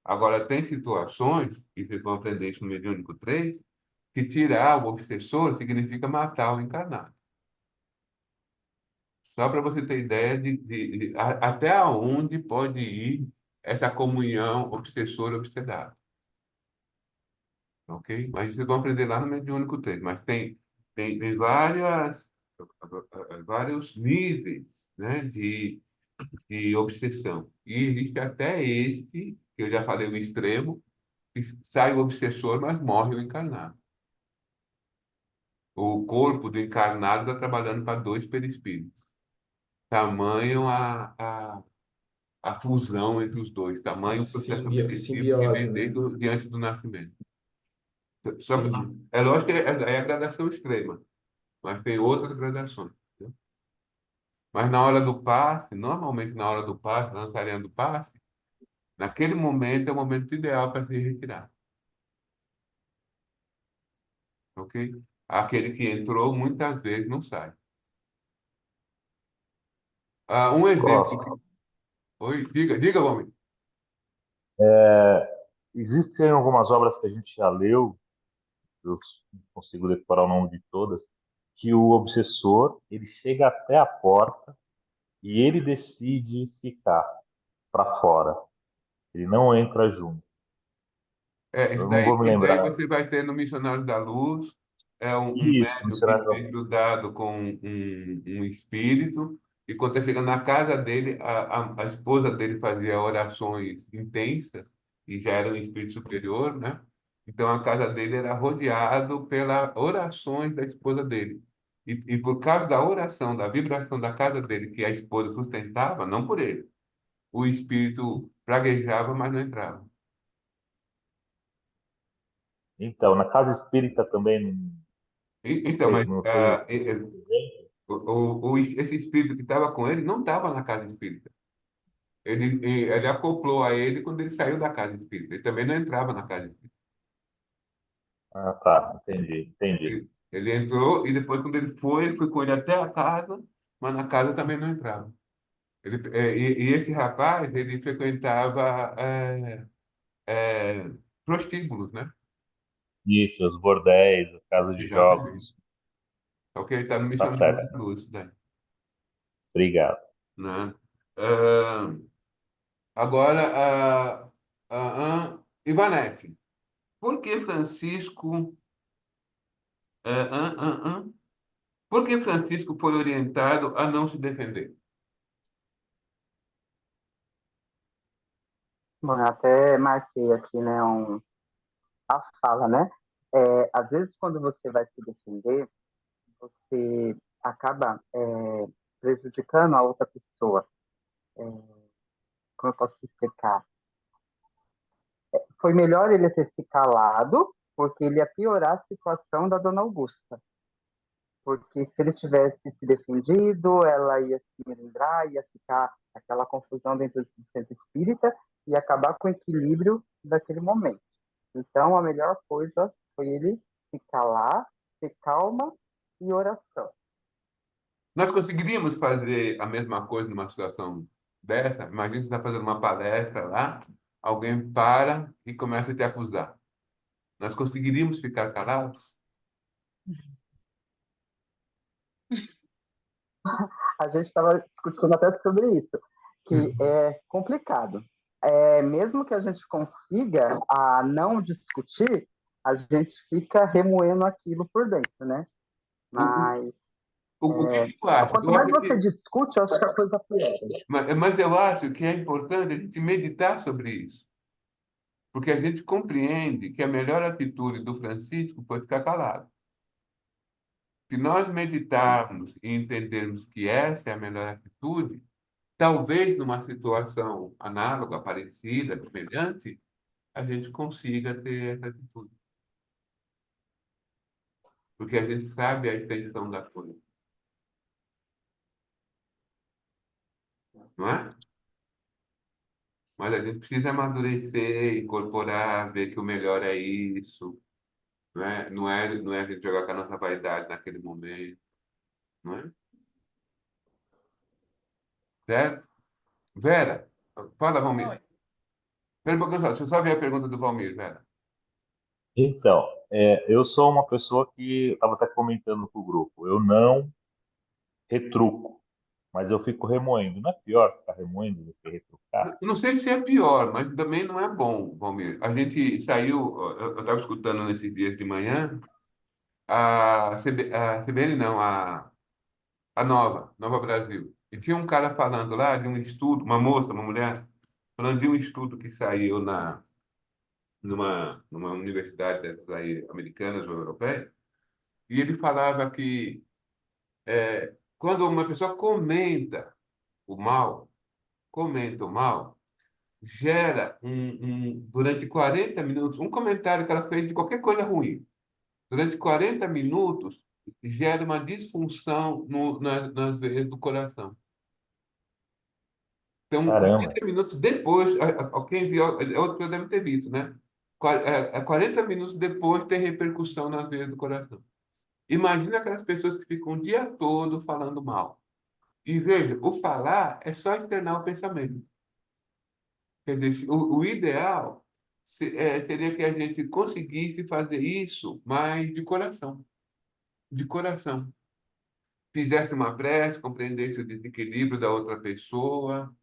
Agora, tem situações, e vocês vão aprender isso no Mediúnico 3, que tirar o obsessor significa matar o encarnado. Só para você ter ideia até onde pode ir essa comunhão obsessor-obsedado. Ok? Mas vocês vão aprender lá no Mediúnico 3. Mas tem vários níveis, né, de obsessão. E existe até este, que eu já falei, o extremo, que sai o obsessor, mas morre o encarnado. O corpo do encarnado está trabalhando para dois perispíritos. Tamanho a fusão entre os dois, A tamanho o processo obsessivo que simbiose, vem né? desde antes do nascimento. Só, Entendi. é lógico que é a gradação extrema, mas tem outras gradações. Entendeu? Mas na hora do passe, normalmente na hora do passe, na lançarinha do passe, naquele momento é o momento ideal para se retirar. Ok? Aquele que entrou muitas vezes não sai. Um exemplo. Costa, Oi, diga, homem. existem algumas obras que a gente já leu, eu não consigo decorar o nome de todas, que o obsessor, ele chega até a porta e ele decide ficar para fora. Ele não entra junto. Isso Eu não daí, vou me isso daí lembrar. você vai ter no Missionário da Luz, é um Isso, médium que missionário da vem luz. grudado com um espírito, e quando está chegando na casa dele, a esposa dele fazia orações intensas, e já era um espírito superior, né? Então a casa dele era rodeado pelas orações da esposa dele. E por causa da oração, da vibração da casa dele, que a esposa sustentava, não por ele, o espírito praguejava, mas não entrava. Então, na casa espírita também não Então, foi, mas não foi. esse espírito que estava com ele não estava na casa espírita. Ele acoplou a ele quando ele saiu da casa espírita. Ele também não entrava na casa espírita. Ah, tá, entendi, entendi. Ele entrou e depois, quando ele foi com ele até a casa, mas na casa também não entrava. E esse rapaz, ele frequentava prostíbulos, né? Isso, os bordéis, as casas de Exatamente. jogos. Ok, está no Tá missionário certo. da luz, né? Obrigado. Né? Ah, agora, Ivanete, por que Francisco, ah, ah, ah, ah, por que Francisco foi orientado a não se defender? Bom, eu até marquei aqui, né, a fala, né? Às vezes, quando você vai se defender, você acaba prejudicando a outra pessoa. Como eu posso explicar? Foi melhor ele ter se calado, porque ele ia piorar a situação da dona Augusta. Porque se ele tivesse se defendido, ela ia se lembrar, ia ficar aquela confusão dentro do centro espírita e acabar com o equilíbrio daquele momento. Então, a melhor coisa foi ele se calar, ter calma e oração. Nós conseguiríamos fazer a mesma coisa numa situação dessa? Imagina você está fazendo uma palestra lá, alguém para e começa a te acusar. Nós conseguiríamos ficar calados? A gente estava discutindo até sobre isso, que é complicado. Mesmo que a gente consiga não discutir, a gente fica remoendo aquilo por dentro, né? Mas O que eu acho? quanto Eu mais acho você que, discute, eu acho que a coisa piora. mas eu acho que é importante a gente meditar sobre isso, porque a gente compreende que a melhor atitude do Francisco foi ficar calado. Se nós meditarmos e entendermos que essa é a melhor atitude, talvez numa situação análoga, parecida, semelhante, a gente consiga ter essa atitude. Porque a gente sabe a extensão da coisa. Não é? Mas a gente precisa amadurecer, incorporar, ver que o melhor é isso. Não é a gente jogar com a nossa vaidade naquele momento. Não é? Certo? Vera, fala, Valmir. Espera um pouquinho só, deixa eu só ver a pergunta do Valmir, Vera. Então, eu sou uma pessoa que eu estava até comentando com o grupo. Eu não retruco, mas eu fico remoendo. Não é pior ficar remoendo do que retrucar? Não sei se é pior, mas também não é bom, Valmir. A gente saiu, eu estava escutando nesses dias de manhã, a CBN não, a Nova Brasil. E tinha um cara falando lá de um estudo, uma moça, uma mulher, falando de um estudo que saiu numa universidade dessas aí, americanas ou europeias, e ele falava que quando uma pessoa comenta o mal, gera durante 40 minutos, um comentário que ela fez de qualquer coisa ruim, durante 40 minutos, gera uma disfunção nas veias do coração. Então, Caramba, 40 minutos depois, quem viu, outra pessoa deve ter visto, né? 40 minutos depois tem repercussão nas veias do coração. Imagina aquelas pessoas que ficam o dia todo falando mal. E veja, o falar é só externar o pensamento. Quer dizer, o ideal seria que a gente conseguisse fazer isso, mas de coração. De coração. Fizesse uma prece, compreendesse o desequilíbrio da outra pessoa,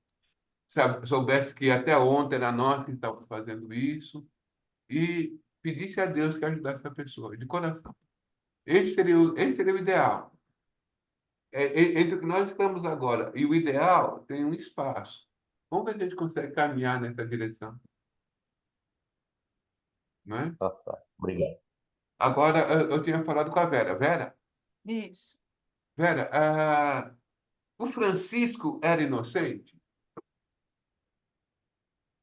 soubesse que até ontem era nós que estávamos fazendo isso e pedisse a Deus que ajudasse essa pessoa, de coração. Esse seria o ideal. Entre o que nós estamos agora e o ideal, tem um espaço. Vamos ver se a gente consegue caminhar nessa direção. Não é? Tá certo. Obrigado. Agora, eu tinha falado com a Vera. Vera, Isso. Vera, o Francisco era inocente?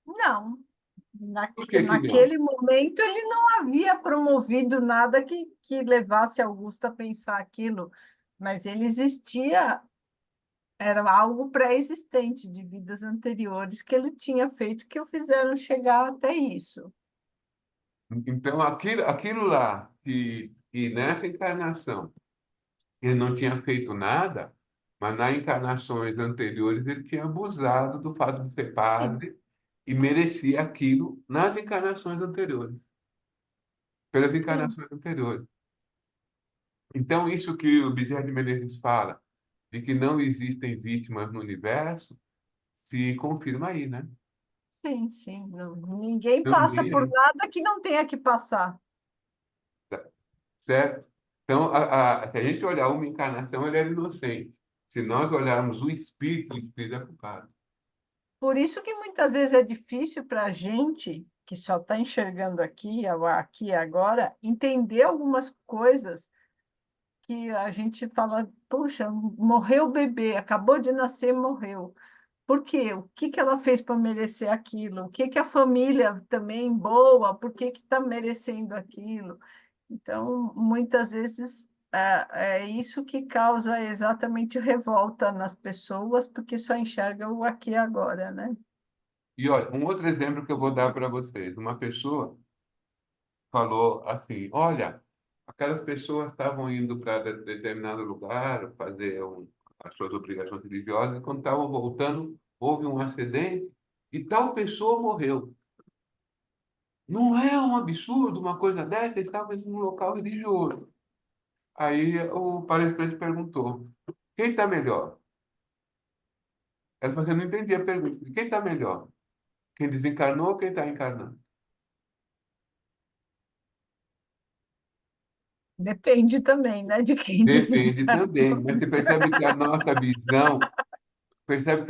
Não. Por que que não? Naquele momento, ele não havia promovido nada que levasse Augusto a pensar aquilo, mas ele existia, era algo pré-existente de vidas anteriores que ele tinha feito que o fizeram chegar até isso. Então, aquilo lá, que nessa encarnação ele não tinha feito nada, mas nas encarnações anteriores ele tinha abusado do fato de ser padre e merecia aquilo nas encarnações anteriores, pelas Sim, encarnações anteriores. Então, isso que o Bezerra de Menezes fala, de que não existem vítimas no universo, se confirma aí, né? sim, sim. Ninguém passa Também por aí, nada que não tenha que passar. certo? Então, se a gente olhar uma encarnação, ele era inocente. Se nós olharmos o espírito é culpado. Por isso que muitas vezes é difícil para a gente, que só está enxergando aqui e agora, entender algumas coisas que a gente fala, puxa, morreu o bebê, acabou de nascer, morreu. Por quê? O que que ela fez para merecer aquilo? O que que a família também boa, por que que está merecendo aquilo? Então, muitas vezes é isso que causa exatamente revolta nas pessoas, porque só enxergam o aqui e agora, né? E olha, um outro exemplo que eu vou dar para vocês. Uma pessoa falou assim: olha, aquelas pessoas estavam indo para determinado lugar fazer as suas obrigações religiosas, e quando estavam voltando, houve um acidente e tal pessoa morreu. Não é um absurdo uma coisa dessa? Eles estavam em um local religioso. Aí o palestrante perguntou: quem está melhor? Ela falou: eu não entendi a pergunta. Quem está melhor? Quem desencarnou ou quem está encarnando? Depende também, né, de quem Depende desencarna. também, mas você percebe que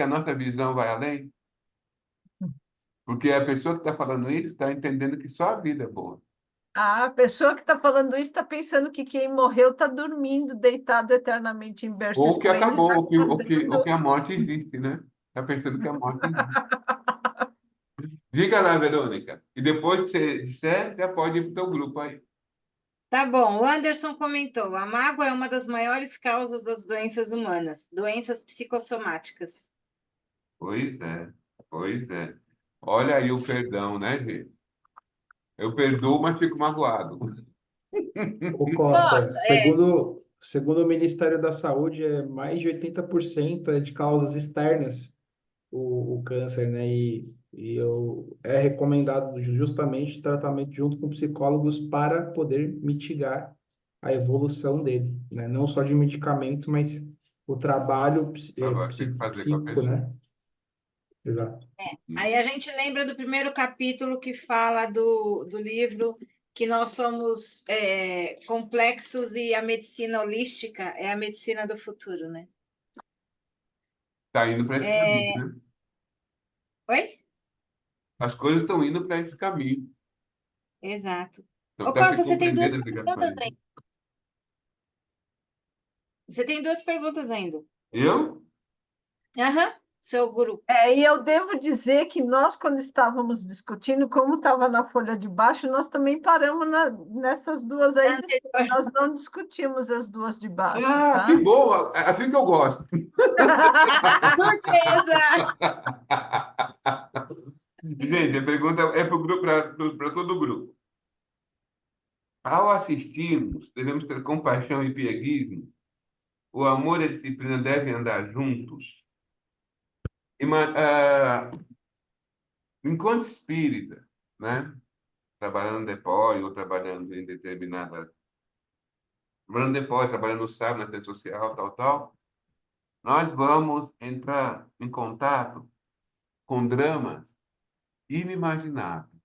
a nossa visão vai além? Porque a pessoa que está falando isso está entendendo que só a vida é boa. A pessoa que está falando isso está pensando que quem morreu está dormindo, deitado eternamente em berço Ou que esplêndido, acabou, ou que acordando. a morte existe, né? Está pensando que a morte existe. Diga lá, Verônica. E depois que você disser, já pode ir para o teu grupo aí. Tá bom, o Anderson comentou: a mágoa é uma das maiores causas das doenças humanas, doenças psicossomáticas. Pois é, pois é. Olha aí o perdão, né, gente? Eu perdoo, mas fico magoado. O Nossa, Costa, segundo o Ministério da Saúde, mais de 80% é de causas externas o câncer, né? É recomendado justamente tratamento junto com psicólogos para poder mitigar a evolução dele, né? Não só de medicamento, mas o trabalho Tem que fazer com a psíquico, pessoa. né? Exato. aí a gente lembra do primeiro capítulo que fala do livro que nós somos complexos e a medicina holística é a medicina do futuro, né? Está indo para esse caminho, né? Oi? As coisas estão indo para esse caminho. Exato. Então, Ô, está se Costa, você tem compreendendo duas as perguntas ligações. ainda. Você tem duas perguntas ainda. Eu? Aham, seu guru. E eu devo dizer que nós, quando estávamos discutindo, como estava na folha de baixo, nós também paramos nessas duas aí, nós não discutimos as duas de baixo, Ah, tá? que bom! É assim que eu gosto. Surpresa! Gente, a pergunta é para todo o grupo. Ao assistirmos, devemos ter compaixão e pieguismo. O amor e a disciplina devem andar juntos. Enquanto espírita, né? Trabalhando no depósito ou trabalhando em determinada... Trabalhando no depósito, trabalhando no sábado, na assistência social, tal, tal. Nós vamos entrar em contato com dramas inimagináveis.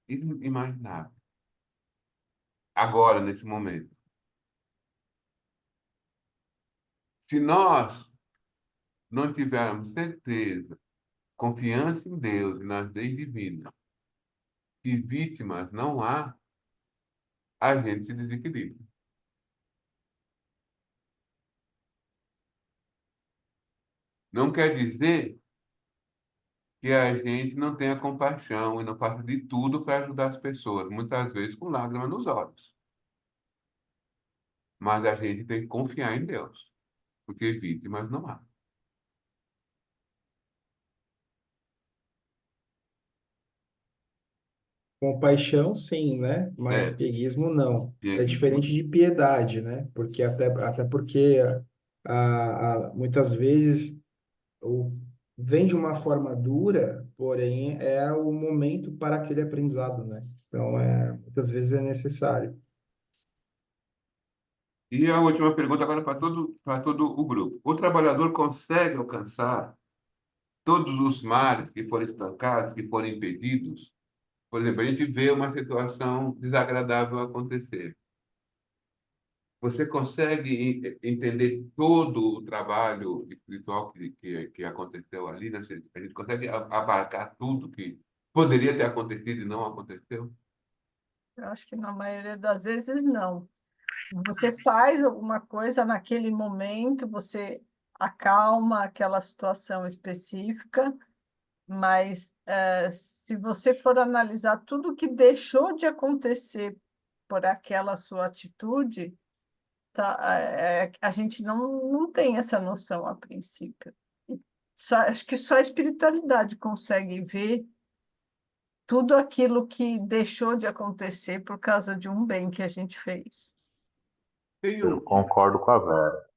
Inimagináveis. Agora, nesse momento. Se nós não tivermos certeza, confiança em Deus e nas leis divinas, que vítimas não há, a gente se desequilibra. Não quer dizer que a gente não tenha compaixão e não faça de tudo para ajudar as pessoas, muitas vezes com lágrimas nos olhos. Mas a gente tem que confiar em Deus, porque vítimas não há. Compaixão, sim, né? Mas pieguismo, não. É diferente de piedade, né? Porque até porque muitas vezes vem de uma forma dura, porém é o momento para aquele aprendizado, né? Então, muitas vezes é necessário. E a última pergunta agora para todo o grupo. O trabalhador consegue alcançar todos os males que forem estancados, que forem impedidos? Por exemplo, a gente vê uma situação desagradável acontecer. Você consegue entender todo o trabalho espiritual que aconteceu ali? Né? A gente consegue abarcar tudo que poderia ter acontecido e não aconteceu? Eu acho que na maioria das vezes não. Você faz alguma coisa naquele momento, você acalma aquela situação específica, mas se você for analisar tudo que deixou de acontecer por aquela sua atitude, tá, a gente não tem essa noção a princípio. Acho que só a espiritualidade consegue ver tudo aquilo que deixou de acontecer por causa de um bem que a gente fez. Eu concordo com a Vera.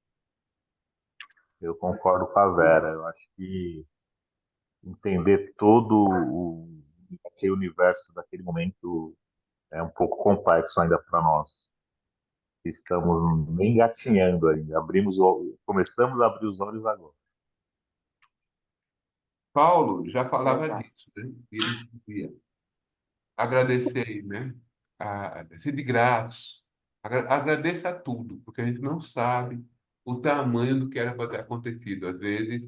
Eu concordo com a Vera. Eu acho que entender todo aquele universo daquele momento é um pouco complexo ainda para nós. Estamos engatinhando ainda. Começamos a abrir os olhos agora. Paulo já falava disso, né? Ele dizia, agradecer, né? Ser de graça. Agradeça a tudo, porque a gente não sabe o tamanho do que era para ter acontecido. Às vezes,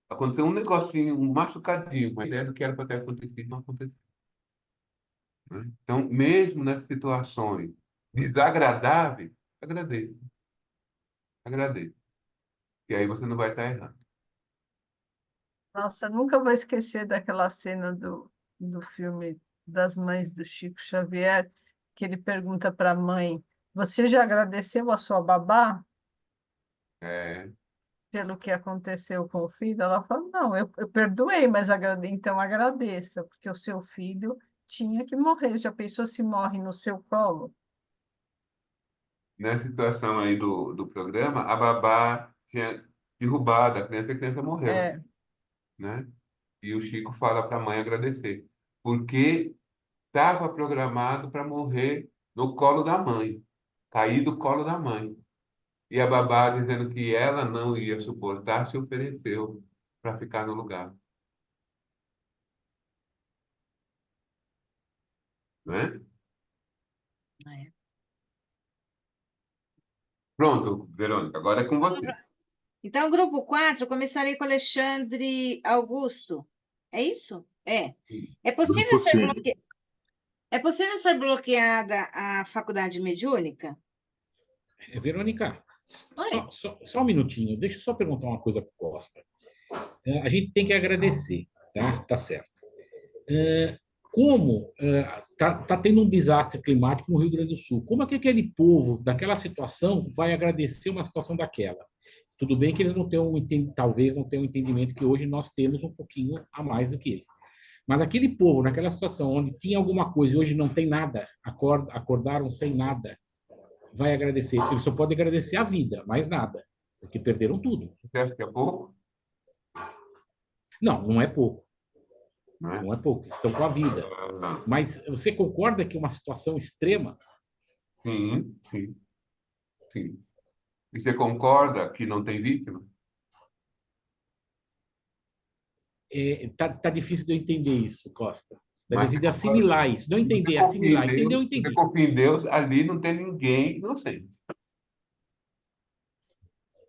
aconteceu um negocinho, um machucadinho, uma ideia do que era para ter acontecido, não aconteceu. Né? Então, mesmo nessas situações desagradáveis, agradeça. Agradeça. E aí você não vai estar errando. Nossa, nunca vou esquecer daquela cena do filme das mães do Chico Xavier, que ele pergunta para a mãe: Você já agradeceu a sua babá É, pelo que aconteceu com o filho? Ela fala: Não, eu perdoei, mas então agradeça, porque o seu filho tinha que morrer. Já pensou se morre no seu colo? nessa situação aí do programa, a babá tinha derrubado a criança e a criança morreu. É, Né? E o Chico fala para a mãe agradecer, porque estava programado para morrer no colo da mãe, cair do colo da mãe. E a babá, dizendo que ela não ia suportar, se ofereceu para ficar no lugar. Né? É. Pronto, Verônica, agora é com você. Então, grupo 4, começarei com Alexandre Augusto. É isso? É. É possível Grupo ser 5. É possível ser bloqueada a faculdade mediúnica? Verônica, Oi. só um minutinho. Deixa eu só perguntar uma coisa para o Costa. A gente tem que agradecer, tá? Tá certo. Como tá tendo um desastre climático no Rio Grande do Sul, como é que aquele povo daquela situação vai agradecer uma situação daquela? Tudo bem que eles não tenham, talvez não tenham um entendimento que hoje nós temos um pouquinho a mais do que eles. Mas aquele povo, naquela situação onde tinha alguma coisa e hoje não tem nada, acordaram sem nada, vai agradecer. Ele só pode agradecer a vida, mais nada, porque perderam tudo. Você acha que é pouco? Não, não é pouco. Não é? Não é pouco, eles estão com a vida. Mas você concorda que é uma situação extrema? Sim, sim, sim. E você concorda que não tem vítima? tá difícil de eu entender isso, Costa. Tá Mas difícil de assimilar isso. Não se você entender, confia em assimilar. Entender, eu Deus, se você entendi. confia em Deus, ali não tem ninguém inocente.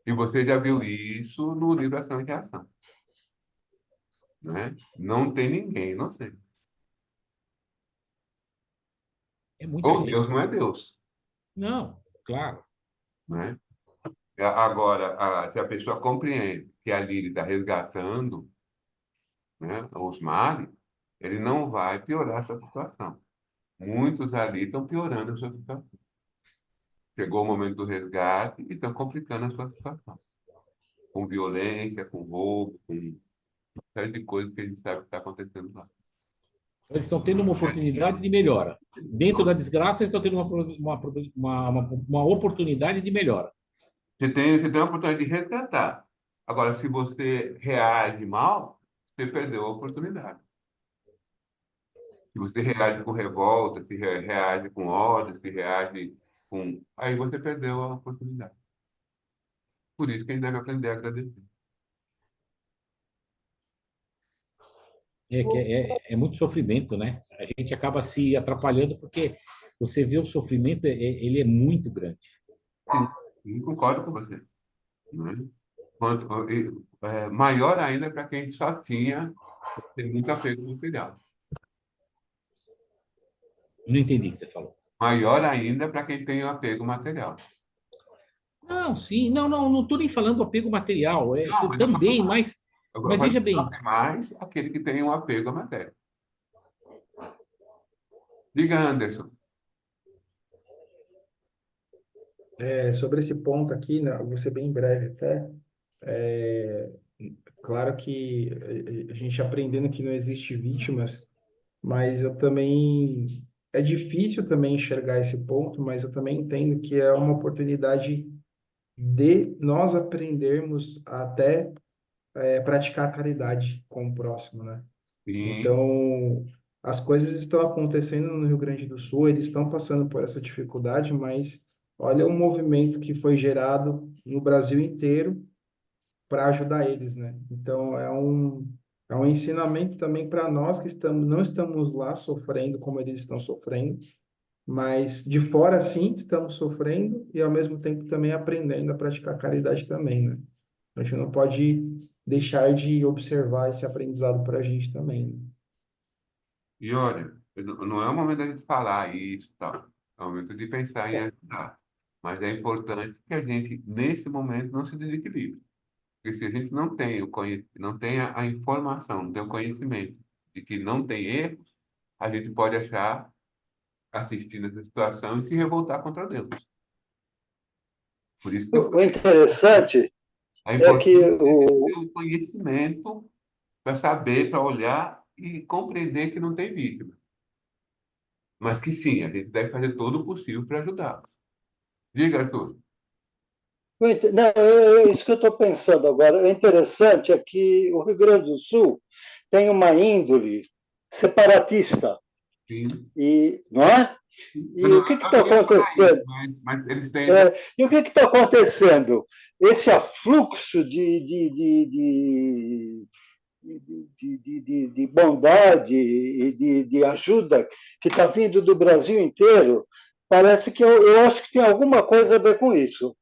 E você já viu isso no livro Ação e Reação, né? Não tem ninguém inocente. É muita Ou gente. Deus não é Deus, Não, claro. né? Agora, se a pessoa compreende que ali ele está resgatando, né, os males, ele não vai piorar a sua situação. Muitos ali estão piorando a sua situação. Chegou o momento do resgate e estão complicando a sua situação. Com violência, com roubo, com uma série de coisas que a gente sabe que está acontecendo lá. Eles estão tendo uma oportunidade de melhora. Dentro da desgraça, eles estão tendo uma oportunidade de melhora. Você tem a oportunidade de resgatar. Agora, se você reage mal, você perdeu a oportunidade. Se você reage com revolta, se reage com ódio, se reage com... Aí você perdeu a oportunidade. Por isso que a gente deve aprender a agradecer. É muito sofrimento, né? A gente acaba se atrapalhando porque você vê o sofrimento, ele é muito grande. Sim, concordo com você, né? Maior ainda para quem só tem muito apego material. Não entendi o que você falou. Maior ainda para quem tem o apego material. Não, sim, não estou nem falando do apego material, Não, mas também, mas veja bem. Sofre mais aquele que tem um apego à matéria. Diga, Anderson. Sobre esse ponto aqui, né, vou ser bem breve até. É, claro que a gente aprendendo que não existe vítimas, mas eu também é difícil também enxergar esse ponto, mas eu também entendo que é uma oportunidade de nós aprendermos até praticar caridade com o próximo, né? Sim. Então, as coisas estão acontecendo no Rio Grande do Sul, eles estão passando por essa dificuldade, mas olha o movimento que foi gerado no Brasil inteiro para ajudar eles, né? Então, é um ensinamento também para nós que não estamos lá sofrendo como eles estão sofrendo, mas de fora, sim, estamos sofrendo e, ao mesmo tempo, também aprendendo a praticar caridade também, né? A gente não pode deixar de observar esse aprendizado para a gente também, né? E olha, não é o momento da gente falar isso, tal. É o momento de pensar em ajudar. Mas é importante que a gente, nesse momento, não se desequilibre. Porque se a gente não tem a informação, não tem o conhecimento de que não tem erros, a gente pode achar, assistindo essa situação, e se revoltar contra Deus. Por isso que O interessante é é importante que ter o conhecimento para saber, para olhar e compreender que não tem vítima. Mas que sim, a gente deve fazer todo o possível para ajudar. Diga, Arthur. Não, isso que eu estou pensando agora. O interessante é que o Rio Grande do Sul tem uma índole separatista. Sim. Não é? E o que está acontecendo? Mas eles têm... E o que está acontecendo? Esse afluxo de bondade e de ajuda que está vindo do Brasil inteiro, parece que eu acho que tem alguma coisa a ver com isso.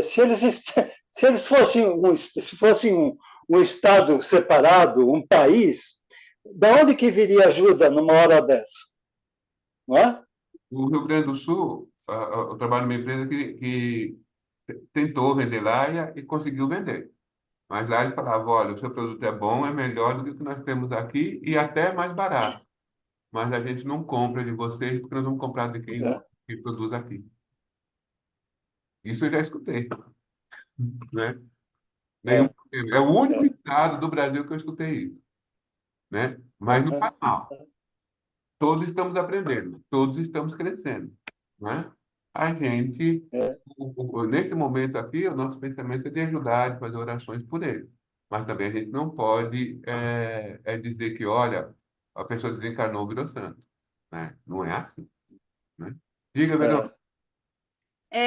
Se eles fossem um estado separado, um país, da onde que viria ajuda numa hora dessa? Não é? O Rio Grande do Sul, eu trabalho numa empresa que tentou vender lá e conseguiu vender. Mas lá eles falavam, olha, o seu produto é bom, é melhor do que o que nós temos aqui e até mais barato. Mas a gente não compra de vocês porque nós vamos comprar de quem que produz aqui. Isso eu já escutei, né? É o único estado do Brasil que eu escutei isso, né? Mas não faz mal. Todos estamos aprendendo, todos estamos crescendo, né? A gente, nesse momento aqui, o nosso pensamento é de ajudar, de fazer orações por ele. Mas também a gente não pode dizer que, olha, a pessoa desencarnou, virou santo, né? Não é assim, né? Diga, Verão.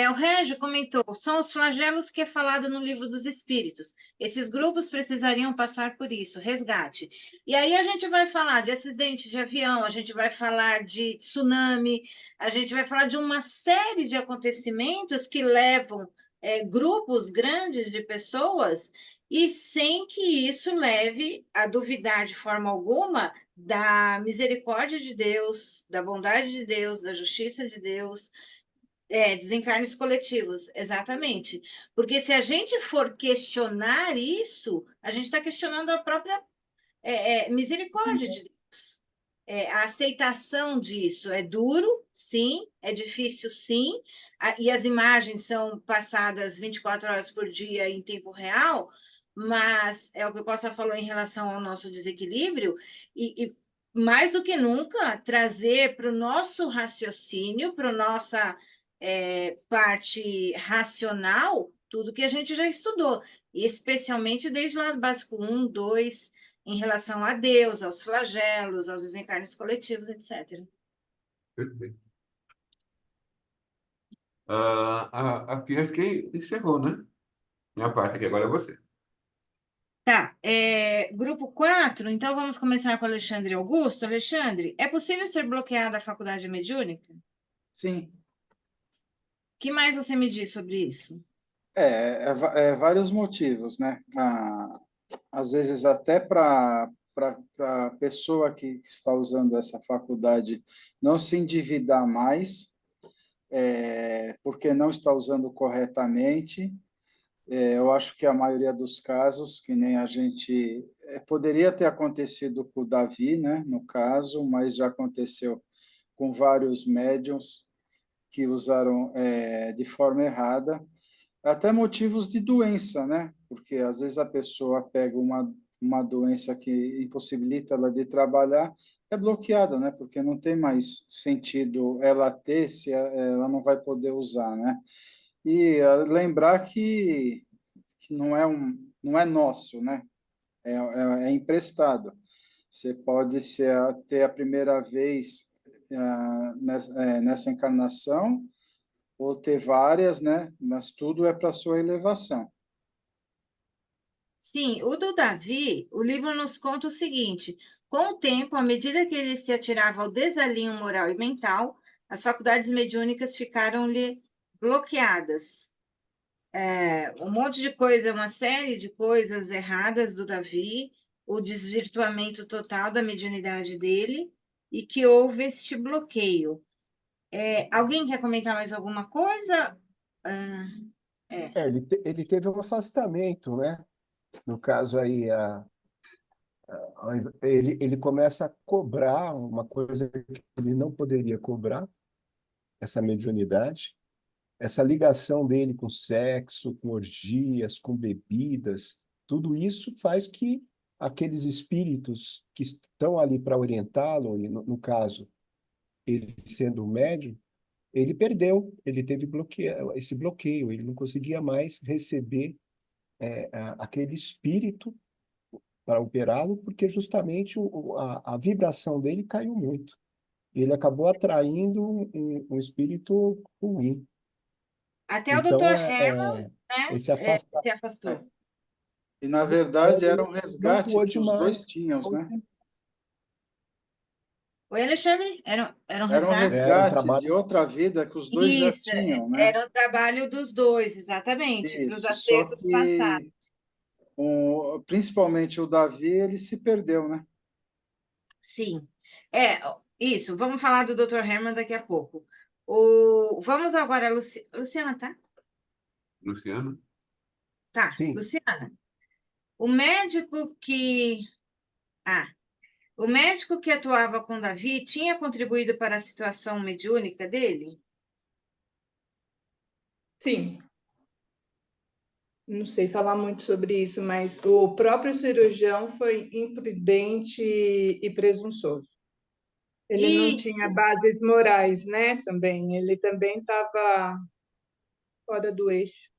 O Régio comentou, são os flagelos que é falado no Livro dos Espíritos. Esses grupos precisariam passar por isso, resgate. E aí a gente vai falar de acidente de avião, a gente vai falar de tsunami, a gente vai falar de uma série de acontecimentos que levam grupos grandes de pessoas e sem que isso leve a duvidar de forma alguma da misericórdia de Deus, da bondade de Deus, da justiça de Deus, desencarnes coletivos, exatamente. Porque se a gente for questionar isso, a gente está questionando a própria misericórdia de Deus. A aceitação disso é duro, sim, é difícil, sim, e as imagens são passadas 24 horas por dia em tempo real, mas é o que o Costa falou em relação ao nosso desequilíbrio, e mais do que nunca, trazer para o nosso raciocínio, para a nossa parte racional, tudo que a gente já estudou, e especialmente desde lá do básico 1, 2, em relação a Deus, aos flagelos, aos desencarnes coletivos, etc. Perfeito. Aqui acho que encerrou, né? Minha parte aqui, agora é você. Tá, grupo 4, então vamos começar com Alexandre Augusto. Alexandre, é possível ser bloqueada a faculdade mediúnica? Sim. O que mais você me diz sobre isso? Vários motivos, né? Às vezes até para a pessoa que está usando essa faculdade não se endividar mais, porque não está usando corretamente. Eu acho que a maioria dos casos, que nem a gente... poderia ter acontecido com o Davi, né, no caso, mas já aconteceu com vários médiuns que usaram de forma errada, até motivos de doença, né? Porque às vezes a pessoa pega uma doença que impossibilita ela de trabalhar, é bloqueada, né? Porque não tem mais sentido ela ter se ela não vai poder usar, né? E lembrar que não é nosso, né? É emprestado. Você pode ter a primeira vez nessa encarnação, ou ter várias, né? Mas tudo é para sua elevação. Sim, o do Davi, o livro nos conta o seguinte: com o tempo, à medida que ele se atirava ao desalinho moral e mental, as faculdades mediúnicas ficaram-lhe bloqueadas. Um monte de coisa, uma série de coisas erradas do Davi, o desvirtuamento total da mediunidade dele, e que houve este bloqueio. Alguém quer comentar mais alguma coisa? Ele teve um afastamento, né? No caso aí, ele começa a cobrar uma coisa que ele não poderia cobrar, essa mediunidade, essa ligação dele com sexo, com orgias, com bebidas, tudo isso faz que aqueles espíritos que estão ali para orientá-lo, e no caso, ele sendo médium, ele perdeu, ele teve esse bloqueio, ele não conseguia mais receber aquele espírito para operá-lo, porque justamente a vibração dele caiu muito. Ele acabou atraindo um espírito ruim. Até o Então, Dr. Herman, né, esse afastamento. se afastou. E, na verdade, era um Não resgate pôde que os dois mais. tinham, né? Oi, Alexandre? Era um Era um resgate? Era um resgate trabalho. de outra vida que os dois já Isso, tinham, né? era o trabalho dos dois, exatamente, para os Isso, só acertos passados. que principalmente o Davi, ele se perdeu, né? Sim, isso. Vamos falar do Dr. Herman daqui a pouco. Vamos agora, Luciana, tá? Luciano? Tá, Sim. Luciana. O médico que atuava com Davi tinha contribuído para a situação mediúnica dele? Sim. Não sei falar muito sobre isso, mas o próprio cirurgião foi imprudente e presunçoso. Ele não tinha Isso, bases morais, né? Também. Ele também estava fora do eixo.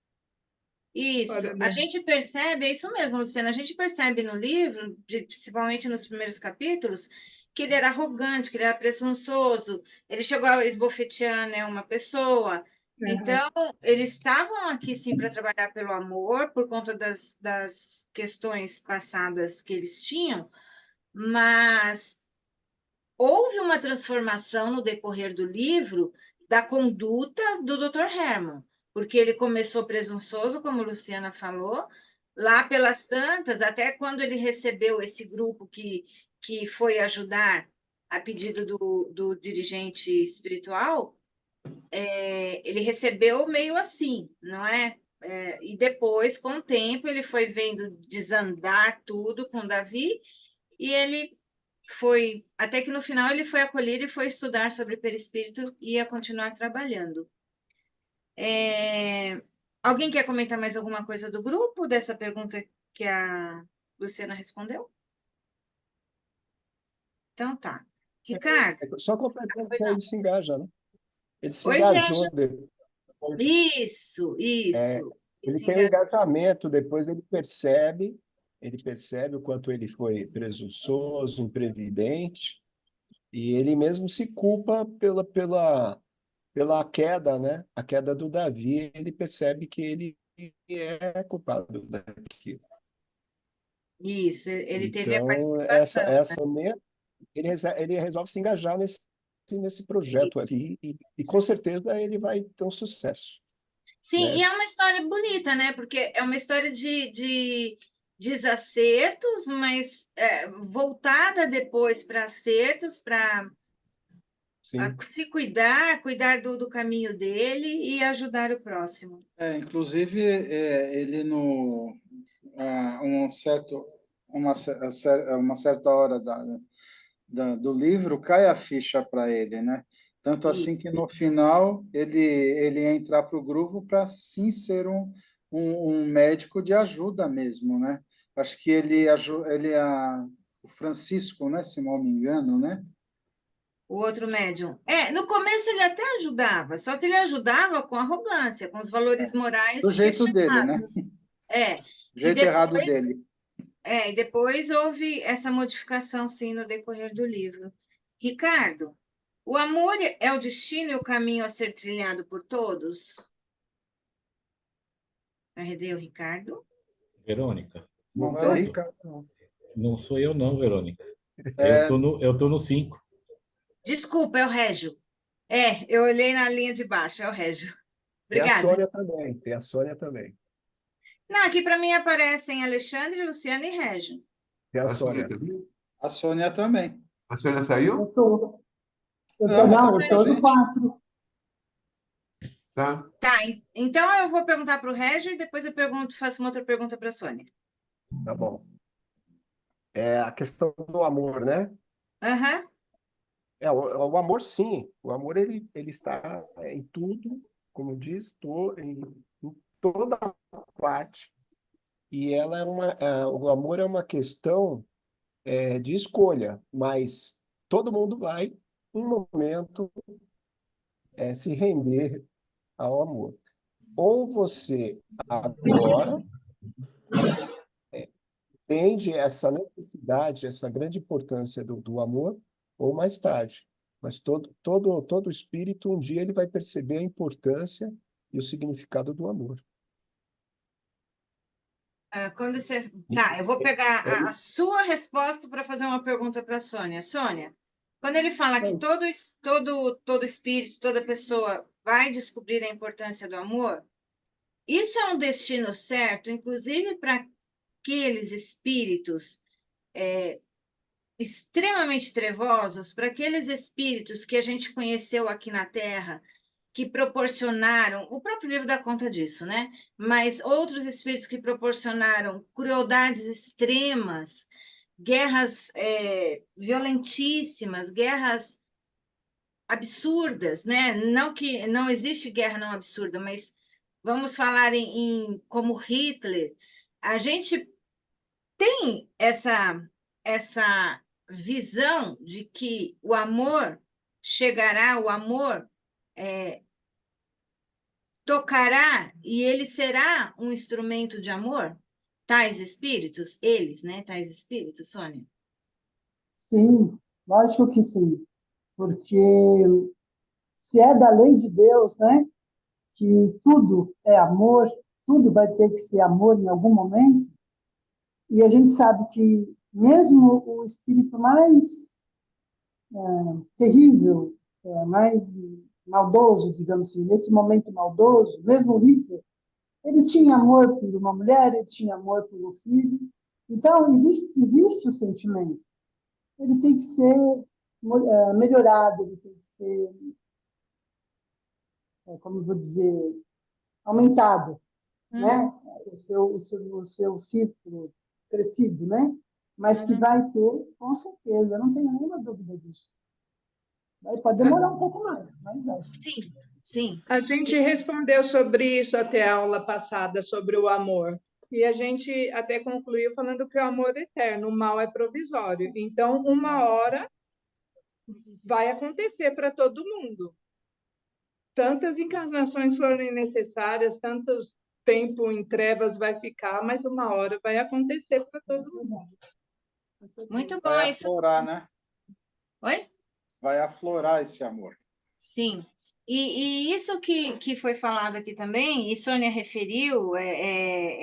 isso. Fora A da... gente percebe, é isso mesmo, Luciana, a gente percebe no livro, principalmente nos primeiros capítulos, que ele era arrogante, que ele era presunçoso, ele chegou a esbofetear, né, uma pessoa, Então, eles estavam aqui sim para trabalhar pelo amor, por conta das questões passadas que eles tinham, mas houve uma transformação no decorrer do livro da conduta do Dr. Herman, porque ele começou presunçoso, como a Luciana falou, lá pelas tantas, até quando ele recebeu esse grupo que foi ajudar a pedido do dirigente espiritual, ele recebeu meio assim, não é? E depois, com o tempo, ele foi vendo desandar tudo com Davi, e ele foi, até que no final ele foi acolhido e foi estudar sobre perispírito e ia continuar trabalhando. Alguém quer comentar mais alguma coisa do grupo, dessa pergunta que a Luciana respondeu? Então tá. Ricardo? Só completando que ele se engaja, né? Ele se Oi, engajou gente. depois. Isso. Ele tem um engajamento, depois ele percebe o quanto ele foi presunçoso, imprevidente, e ele mesmo se culpa pela queda, né? A queda do Davi, ele percebe que ele é culpado daquilo. Isso, ele teve a Então, participação, né? ele resolve se engajar nesse projeto ali, e com certeza ele vai ter um sucesso, Sim, né? e é uma história bonita, né? Porque é uma história de desacertos, mas voltada depois para acertos, para Sim. se cuidar do caminho dele e ajudar o próximo. Inclusive, ele no uma certa hora do livro cai a ficha para ele, né? Tanto assim que no final ele entrar para o grupo para sim ser um médico de ajuda mesmo, né? Acho que o Francisco, né? Se não me engano, né? O outro médium. No começo ele até ajudava, só que ele ajudava com arrogância, com os valores morais Do jeito dele, né? questionados. Do jeito errado dele. E depois houve essa modificação, sim, no decorrer do livro. Ricardo, o amor é o destino e o caminho a ser trilhado por todos? Arredeu, Ricardo? Verônica. Não tem Ricardo, não. Não sou eu, não, Verônica. Eu tô no 5. Desculpa, é o Régio. Eu olhei na linha de baixo, é o Régio. Tem a Obrigada. Sônia também, Não, aqui para mim aparecem Alexandre, Luciana e Régio. Tem a Sônia. A Sônia também. A Sônia saiu? Eu tô Não, eu tô no 4. Tá. Tá, então eu vou perguntar para o Régio e depois faço uma outra pergunta para a Sônia. Tá bom. A questão do amor, né? Aham. O amor, sim. O amor, ele está em tudo, como diz, em toda parte. E o amor é uma questão de escolha, mas todo mundo vai, em um momento, se render ao amor. Ou você agora entende essa necessidade, essa grande importância do amor, ou mais tarde. Mas todo espírito, um dia, ele vai perceber a importância e o significado do amor. Quando você... Tá, eu vou pegar a sua resposta para fazer uma pergunta para a Sônia. Sônia, quando ele fala que todo espírito, toda pessoa vai descobrir a importância do amor, isso é um destino certo, inclusive para aqueles espíritos extremamente trevosos, para aqueles espíritos que a gente conheceu aqui na Terra, que proporcionaram, o próprio livro dá conta disso, né? Mas outros espíritos que proporcionaram crueldades extremas, guerras violentíssimas, guerras absurdas, né? Não que não existe guerra não absurda, mas vamos falar como Hitler. A gente tem essa visão de que o amor chegará, o amor tocará e ele será um instrumento de amor? Tais espíritos, eles, né? Tais espíritos, Sônia? Sim, lógico que sim. Porque se é da lei de Deus, né? que tudo é amor, tudo vai ter que ser amor em algum momento, e a gente sabe que mesmo o espírito mais terrível, mais maldoso, digamos assim, nesse momento maldoso, mesmo Hitler, ele tinha amor por uma mulher, ele tinha amor por um filho. Então, existe o sentimento. Ele tem que ser melhorado, ele tem que ser, como eu vou dizer, aumentado, né? O seu círculo crescido, né? Mas que vai ter, com certeza, eu não tenho nenhuma dúvida disso. Pode demorar um pouco mais, mas vai. Sim, sim. A gente respondeu sobre isso até a aula passada, sobre o amor. E a gente até concluiu falando que o amor é eterno, o mal é provisório. Então, uma hora vai acontecer para todo mundo. Tantas encarnações forem necessárias, tanto tempo em trevas vai ficar, mas uma hora vai acontecer para todo mundo. Muito bom Vai isso. aflorar, né? Oi? Vai aflorar esse amor. Sim. E isso que foi falado aqui também, e Sônia referiu,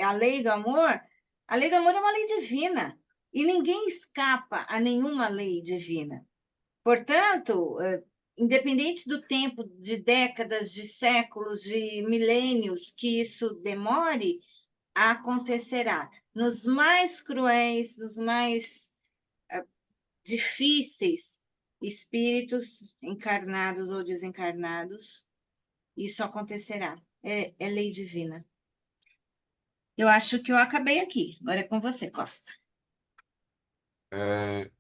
a lei do amor. A lei do amor é uma lei divina. E ninguém escapa a nenhuma lei divina. Portanto, independente do tempo, de décadas, de séculos, de milênios que isso demore, acontecerá. Nos mais cruéis, nos mais difíceis, espíritos encarnados ou desencarnados, isso acontecerá. É lei divina. Eu acho que eu acabei aqui. Agora é com você, Costa.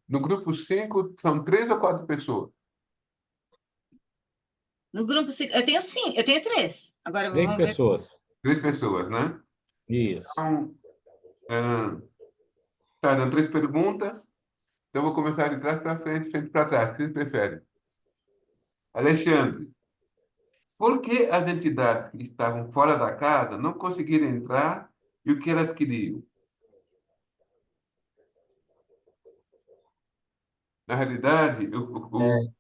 No grupo 5, são 3 ou 4 pessoas? No grupo, eu tenho 5, eu tenho 3. Agora 3 vamos ver. pessoas. 3 pessoas, né? Isso. Então, tá dando 3 perguntas. Então, eu vou começar de trás para frente, frente para trás. O que você prefere? Alexandre, por que as entidades que estavam fora da casa não conseguiram entrar e o que elas queriam? Na realidade,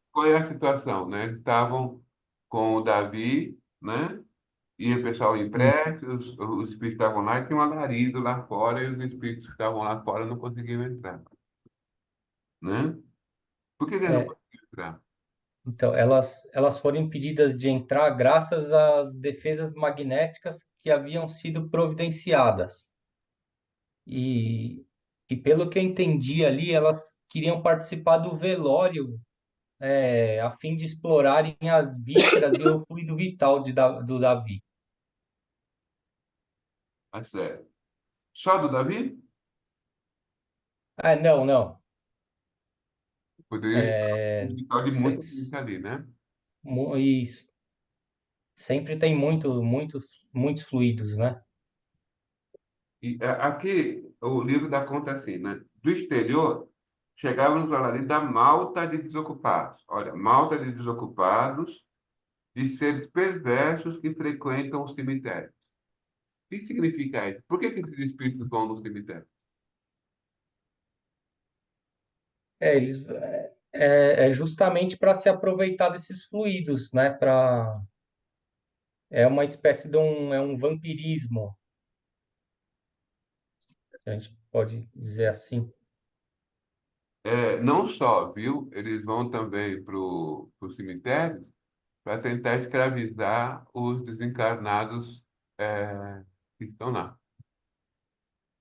qual é a situação, né? Eles estavam com o Davi, né? E o pessoal em prece, os espíritos estavam lá e tinha um alarido lá fora e os espíritos que estavam lá fora não conseguiam entrar, né? Por que eles não É, conseguiam entrar? então, elas foram impedidas de entrar graças às defesas magnéticas que haviam sido providenciadas. E pelo que eu entendi ali, elas queriam participar do velório, a fim de explorarem as vísceras e o fluido vital do Davi. A sério. Só do Davi? Ah, não, não. Poderia explorar o vital de muita gente ali, né? Isso. Sempre tem muitos fluidos, né? E aqui o livro dá conta assim, né? Do exterior, chegávamos a ali da malta de desocupados. Olha, malta de desocupados, de seres perversos que frequentam os cemitérios. O que significa isso? Por que esses espíritos vão no cemitério? Eles é justamente para se aproveitar desses fluidos, né? É uma espécie de um vampirismo, se a gente pode dizer assim. Não só, viu? Eles vão também para o cemitério para tentar escravizar os desencarnados que estão lá.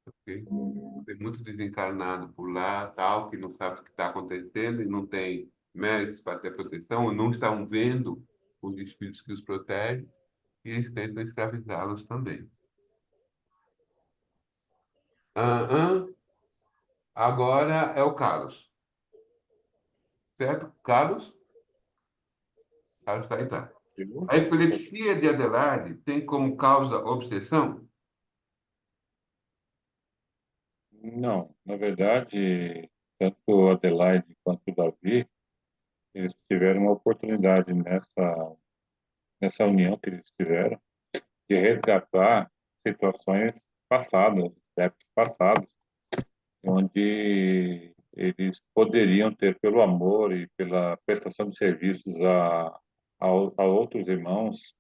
Ok? Tem muito desencarnado por lá, tal, que não sabe o que está acontecendo e não tem méritos para ter proteção, não estão vendo os espíritos que os protegem e eles tentam escravizá-los também. Agora é o Carlos. Certo? Carlos? Carlos está aí, tá. A epilepsia de Adelaide tem como causa obsessão? Não, na verdade, tanto Adelaide quanto o Davi, eles tiveram uma oportunidade nessa união que eles tiveram de resgatar situações passadas, épocas passadas, onde eles poderiam ter, pelo amor e pela prestação de serviços a outros irmãos,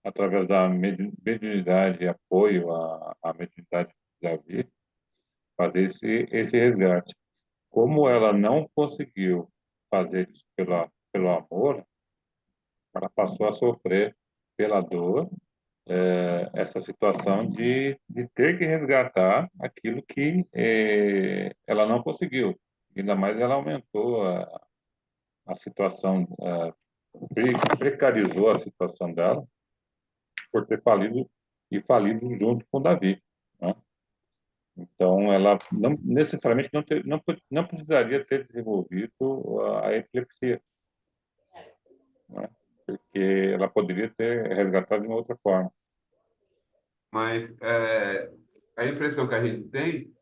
através da mediunidade e apoio à mediunidade de Davi, fazer esse resgate. Como ela não conseguiu fazer isso pelo amor, ela passou a sofrer pela dor, essa situação de ter que resgatar aquilo que ela não conseguiu. Ainda mais ela aumentou a situação, precarizou a situação dela por ter falido e falido junto com Davi, né? Então, ela não necessariamente não precisaria ter desenvolvido a epilepsia, né? Porque ela poderia ter resgatado de uma outra forma. Mas a impressão que a gente tem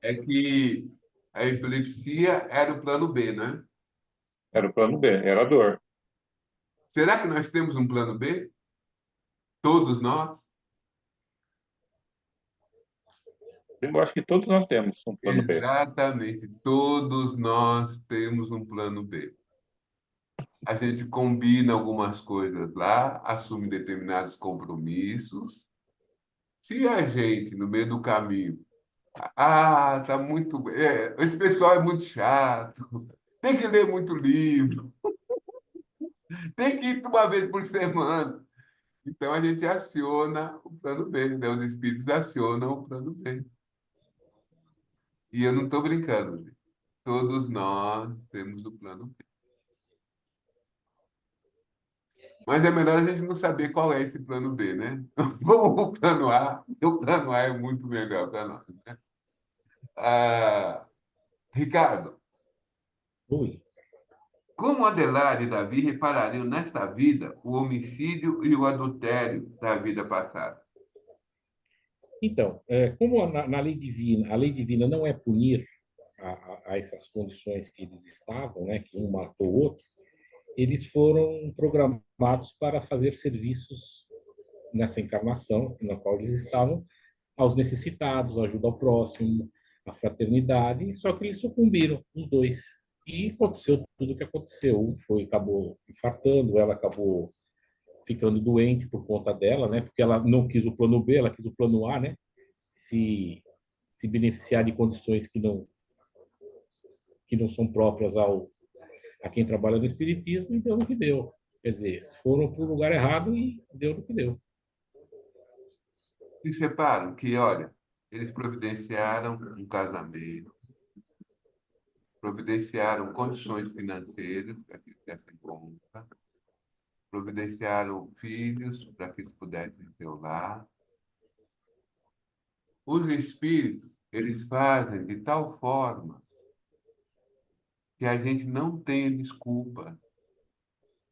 é que a epilepsia era o plano B, né? Era o plano B, era a dor. Será que nós temos um plano B? Todos nós? Eu acho que todos nós temos um plano B. Exatamente, todos nós temos um plano B. A gente combina algumas coisas lá, assume determinados compromissos. Se a gente, no meio do caminho, tá muito. Esse pessoal é muito chato, tem que ler muito livro, tem que ir uma vez por semana. Então a gente aciona o plano B, né? Os espíritos acionam o plano B. E eu não estou brincando, gente. Todos nós temos o plano B. Mas é melhor a gente não saber qual é esse plano B, né? Vamos o plano A, o plano A é muito melhor para nós, né? Ricardo, Oi. como Adelaide e Davi reparariam nesta vida o homicídio e o adultério da vida passada? Então, como na a lei divina não é punir a essas condições que eles estavam, né, que um matou o outro, eles foram programados para fazer serviços nessa encarnação na qual eles estavam, aos necessitados, ajuda ao próximo, a fraternidade, só que eles sucumbiram, os dois. E aconteceu tudo o que aconteceu. Um acabou infartando, ela acabou ficando doente por conta dela, né? Porque ela não quis o plano B, ela quis o plano A, né? Se beneficiar de condições que não são próprias a quem trabalha no espiritismo, e deu no que deu. Quer dizer, foram para o lugar errado e deu no que deu. Se separam que, olha, eles providenciaram um casamento, providenciaram condições financeiras para que eles dessem conta, providenciaram filhos para que eles pudessem ter o lar. Os espíritos, eles fazem de tal forma que a gente não tenha desculpa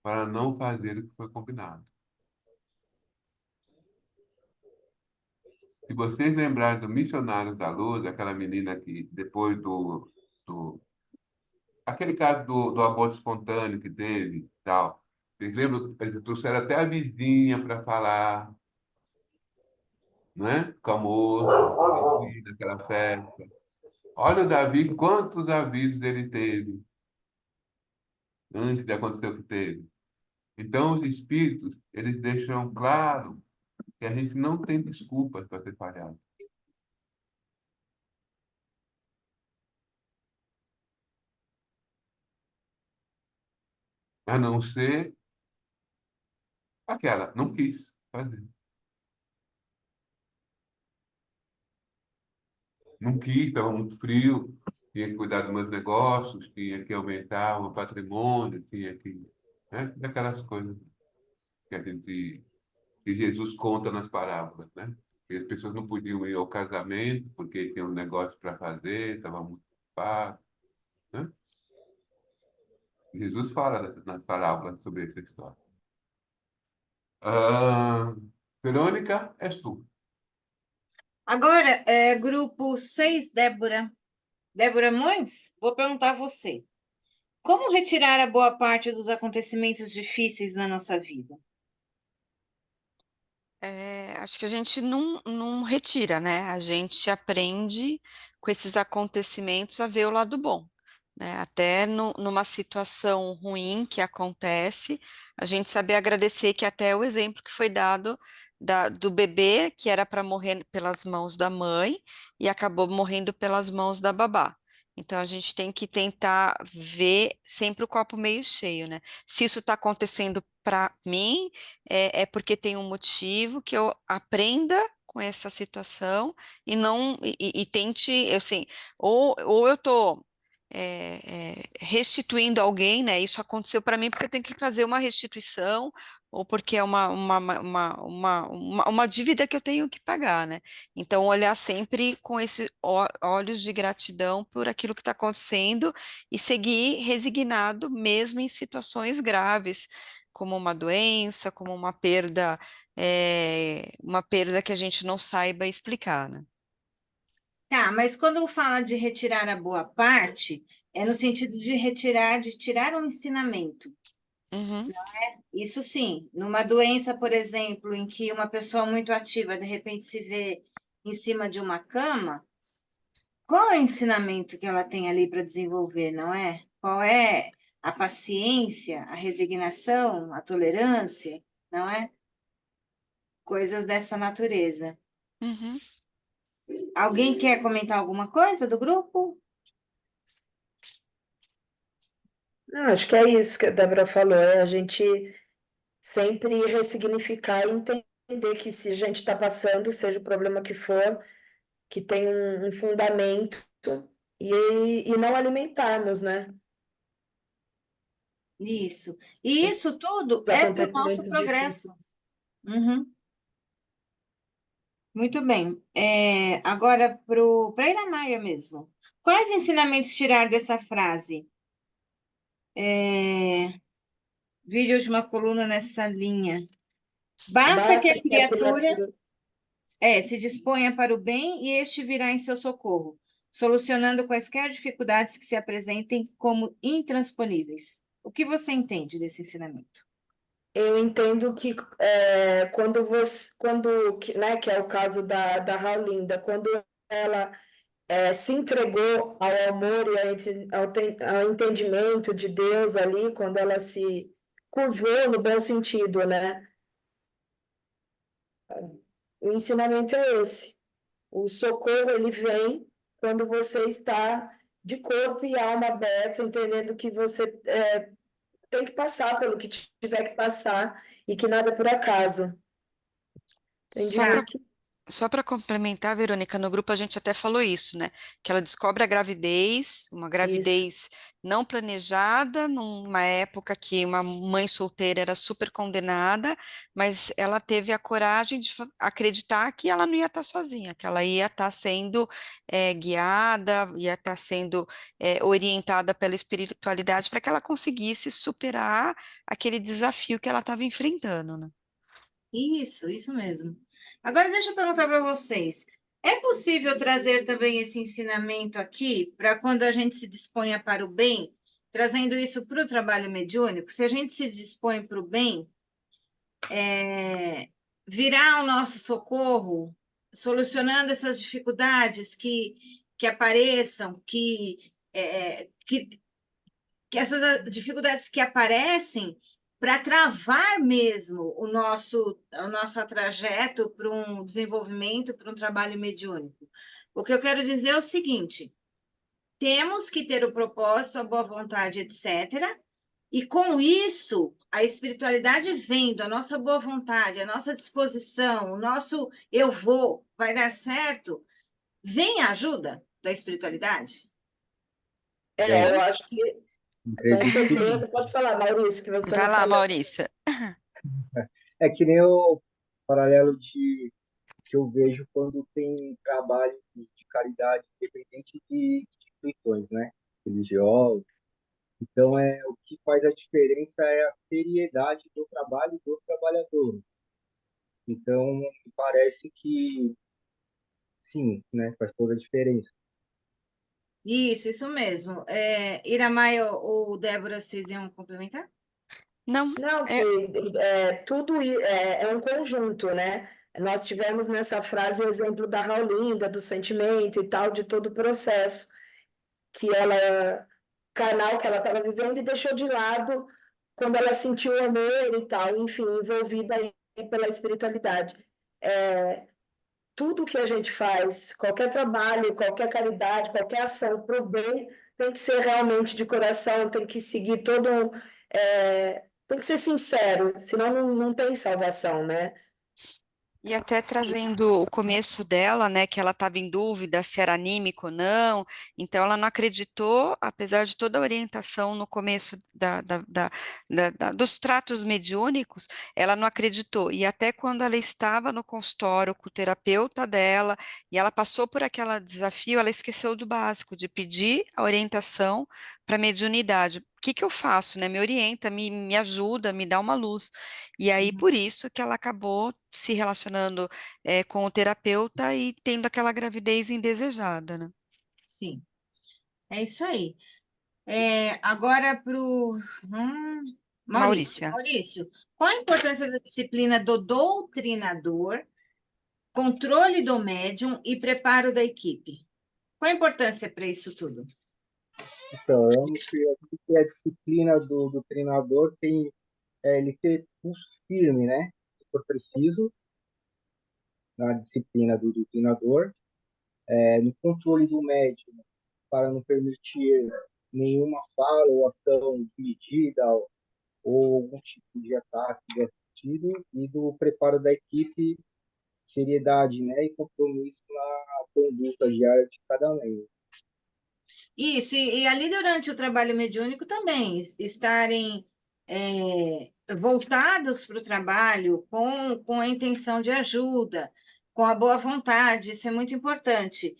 para não fazer o que foi combinado. Se vocês lembrarem do Missionários da Luz, aquela menina que depois aquele caso do aborto espontâneo que teve, tal. Vocês lembram? Eles trouxeram até a vizinha para falar, né? Com a moça, naquela festa. Olha o Davi, quantos avisos ele teve antes de acontecer o que teve. Então, os espíritos, eles deixam claro que a gente não tem desculpas para ter falhado. A não ser aquela, não quis fazer. Não quis, estava muito frio, tinha que cuidar dos meus negócios, tinha que aumentar o meu patrimônio, tinha que... Né? Daquelas coisas que que Jesus conta nas parábolas, né? Que as pessoas não podiam ir ao casamento porque tinham um negócio para fazer, estava muito ocupado, né? Jesus fala nas parábolas sobre essa história. Verônica, és tu. Agora, grupo 6, Débora. Débora Mões, vou perguntar a você. Como retirar a boa parte dos acontecimentos difíceis na nossa vida? Acho que a gente não retira, né? A gente aprende com esses acontecimentos a ver o lado bom, né? Até numa situação ruim que acontece, a gente saber agradecer, que até o exemplo que foi dado do bebê, que era para morrer pelas mãos da mãe e acabou morrendo pelas mãos da babá. Então a gente tem que tentar ver sempre o copo meio cheio, né? Se isso está acontecendo para mim, é porque tem um motivo, que eu aprenda com essa situação e não e tente, assim, ou eu estou restituindo alguém, né? Isso aconteceu para mim porque eu tenho que fazer uma restituição, ou porque é uma dívida que eu tenho que pagar, né? Então, olhar sempre com esses olhos de gratidão por aquilo que está acontecendo e seguir resignado mesmo em situações graves, como uma doença, como uma perda que a gente não saiba explicar, né? Tá, mas quando fala de retirar a boa parte, é no sentido de retirar, de tirar um ensinamento. Uhum. Isso sim, numa doença, por exemplo, em que uma pessoa muito ativa de repente se vê em cima de uma cama, qual é o ensinamento que ela tem ali para desenvolver, não é? Qual é a paciência, a resignação, a tolerância, não é? Coisas dessa natureza. Uhum. Alguém quer comentar alguma coisa do grupo? Não, acho que é isso que a Débora falou, é a gente sempre ressignificar e entender que se a gente está passando, seja o problema que for, que tem um fundamento e não alimentarmos, né? Isso. E isso tudo Os é para o nosso acontecimentos progresso. difíceis. Uhum. Muito bem. Agora, para Iramaia mesmo. Quais ensinamentos tirar dessa frase? Vídeo de uma coluna nessa linha. Basta que a criatura se disponha para o bem e este virá em seu socorro, solucionando quaisquer dificuldades que se apresentem como intransponíveis. O que você entende desse ensinamento? Eu entendo que né, que é o caso da Raulinda, quando ela se entregou ao amor e ao entendimento de Deus ali, quando ela se curvou no bom sentido, né? O ensinamento é esse. O socorro, ele vem quando você está de corpo e alma aberta, entendendo que você tem que passar pelo que tiver que passar e que nada é por acaso. Entendi muito. Só para complementar, Verônica, no grupo a gente até falou isso, né? Que ela descobre a gravidez, uma gravidez não planejada, numa época que uma mãe solteira era super condenada, mas ela teve a coragem de acreditar que ela não ia estar sozinha, que ela ia estar sendo guiada, ia estar sendo orientada pela espiritualidade para que ela conseguisse superar aquele desafio que ela estava enfrentando, né? Isso mesmo. Agora, deixa eu perguntar para vocês. É possível trazer também esse ensinamento aqui para quando a gente se disponha para o bem, trazendo isso para o trabalho mediúnico? Se a gente se dispõe para o bem, virá ao nosso socorro, solucionando essas dificuldades que apareçam, que essas dificuldades que aparecem para travar mesmo o nosso trajeto para um desenvolvimento, para um trabalho mediúnico. O que eu quero dizer é o seguinte: temos que ter o propósito, a boa vontade, etc. E com isso, a espiritualidade vendo a nossa boa vontade, a nossa disposição, o nosso eu vou, vai dar certo, vem a ajuda da espiritualidade? Eu acho que com certeza. Pode falar, Maurício, que você Vai não lá, falou. Maurício. É que nem o paralelo que eu vejo quando tem trabalho de caridade, independente de instituições, né? Religiosas. Então, o que faz a diferença é a seriedade do trabalho dos trabalhadores. Então, me parece que, sim, né? Faz toda a diferença. Isso mesmo. Iramaia ou Débora, vocês iam complementar? Não, tudo é um conjunto, né? Nós tivemos nessa frase o exemplo da Raulinda, do sentimento e tal, de todo o processo que ela carnal que ela estava vivendo e deixou de lado quando ela sentiu o amor e tal, enfim, envolvida aí pela espiritualidade. Tudo que a gente faz, qualquer trabalho, qualquer caridade, qualquer ação para o bem, tem que ser realmente de coração, tem que seguir tem que ser sincero, senão não tem salvação, né? E até trazendo o começo dela, né, que ela estava em dúvida se era anímico ou não, então ela não acreditou, apesar de toda a orientação no começo dos tratos mediúnicos, ela não acreditou. E até quando ela estava no consultório com o terapeuta dela, e ela passou por aquele desafio, ela esqueceu do básico, de pedir a orientação para mediunidade. O que que eu faço, né? Me orienta, me ajuda, me dá uma luz. E aí, por isso que ela acabou se relacionando com o terapeuta e tendo aquela gravidez indesejada, né? Sim, é isso aí. Agora para o Maurício. Maurícia. Maurício, qual a importância da disciplina do doutrinador, controle do médium e preparo da equipe? Qual a importância para isso tudo? Então, eu acredito que a disciplina do treinador tem ele ter pulso firme, né? Se for preciso, na disciplina do treinador, no controle do médium, para não permitir nenhuma fala ou ação medida ou algum tipo de ataque gratuito, e do preparo da equipe, seriedade, né, e compromisso na conduta diária de cada membro. Isso, e ali durante o trabalho mediúnico também, estarem voltados para o trabalho com a intenção de ajuda, com a boa vontade, isso é muito importante.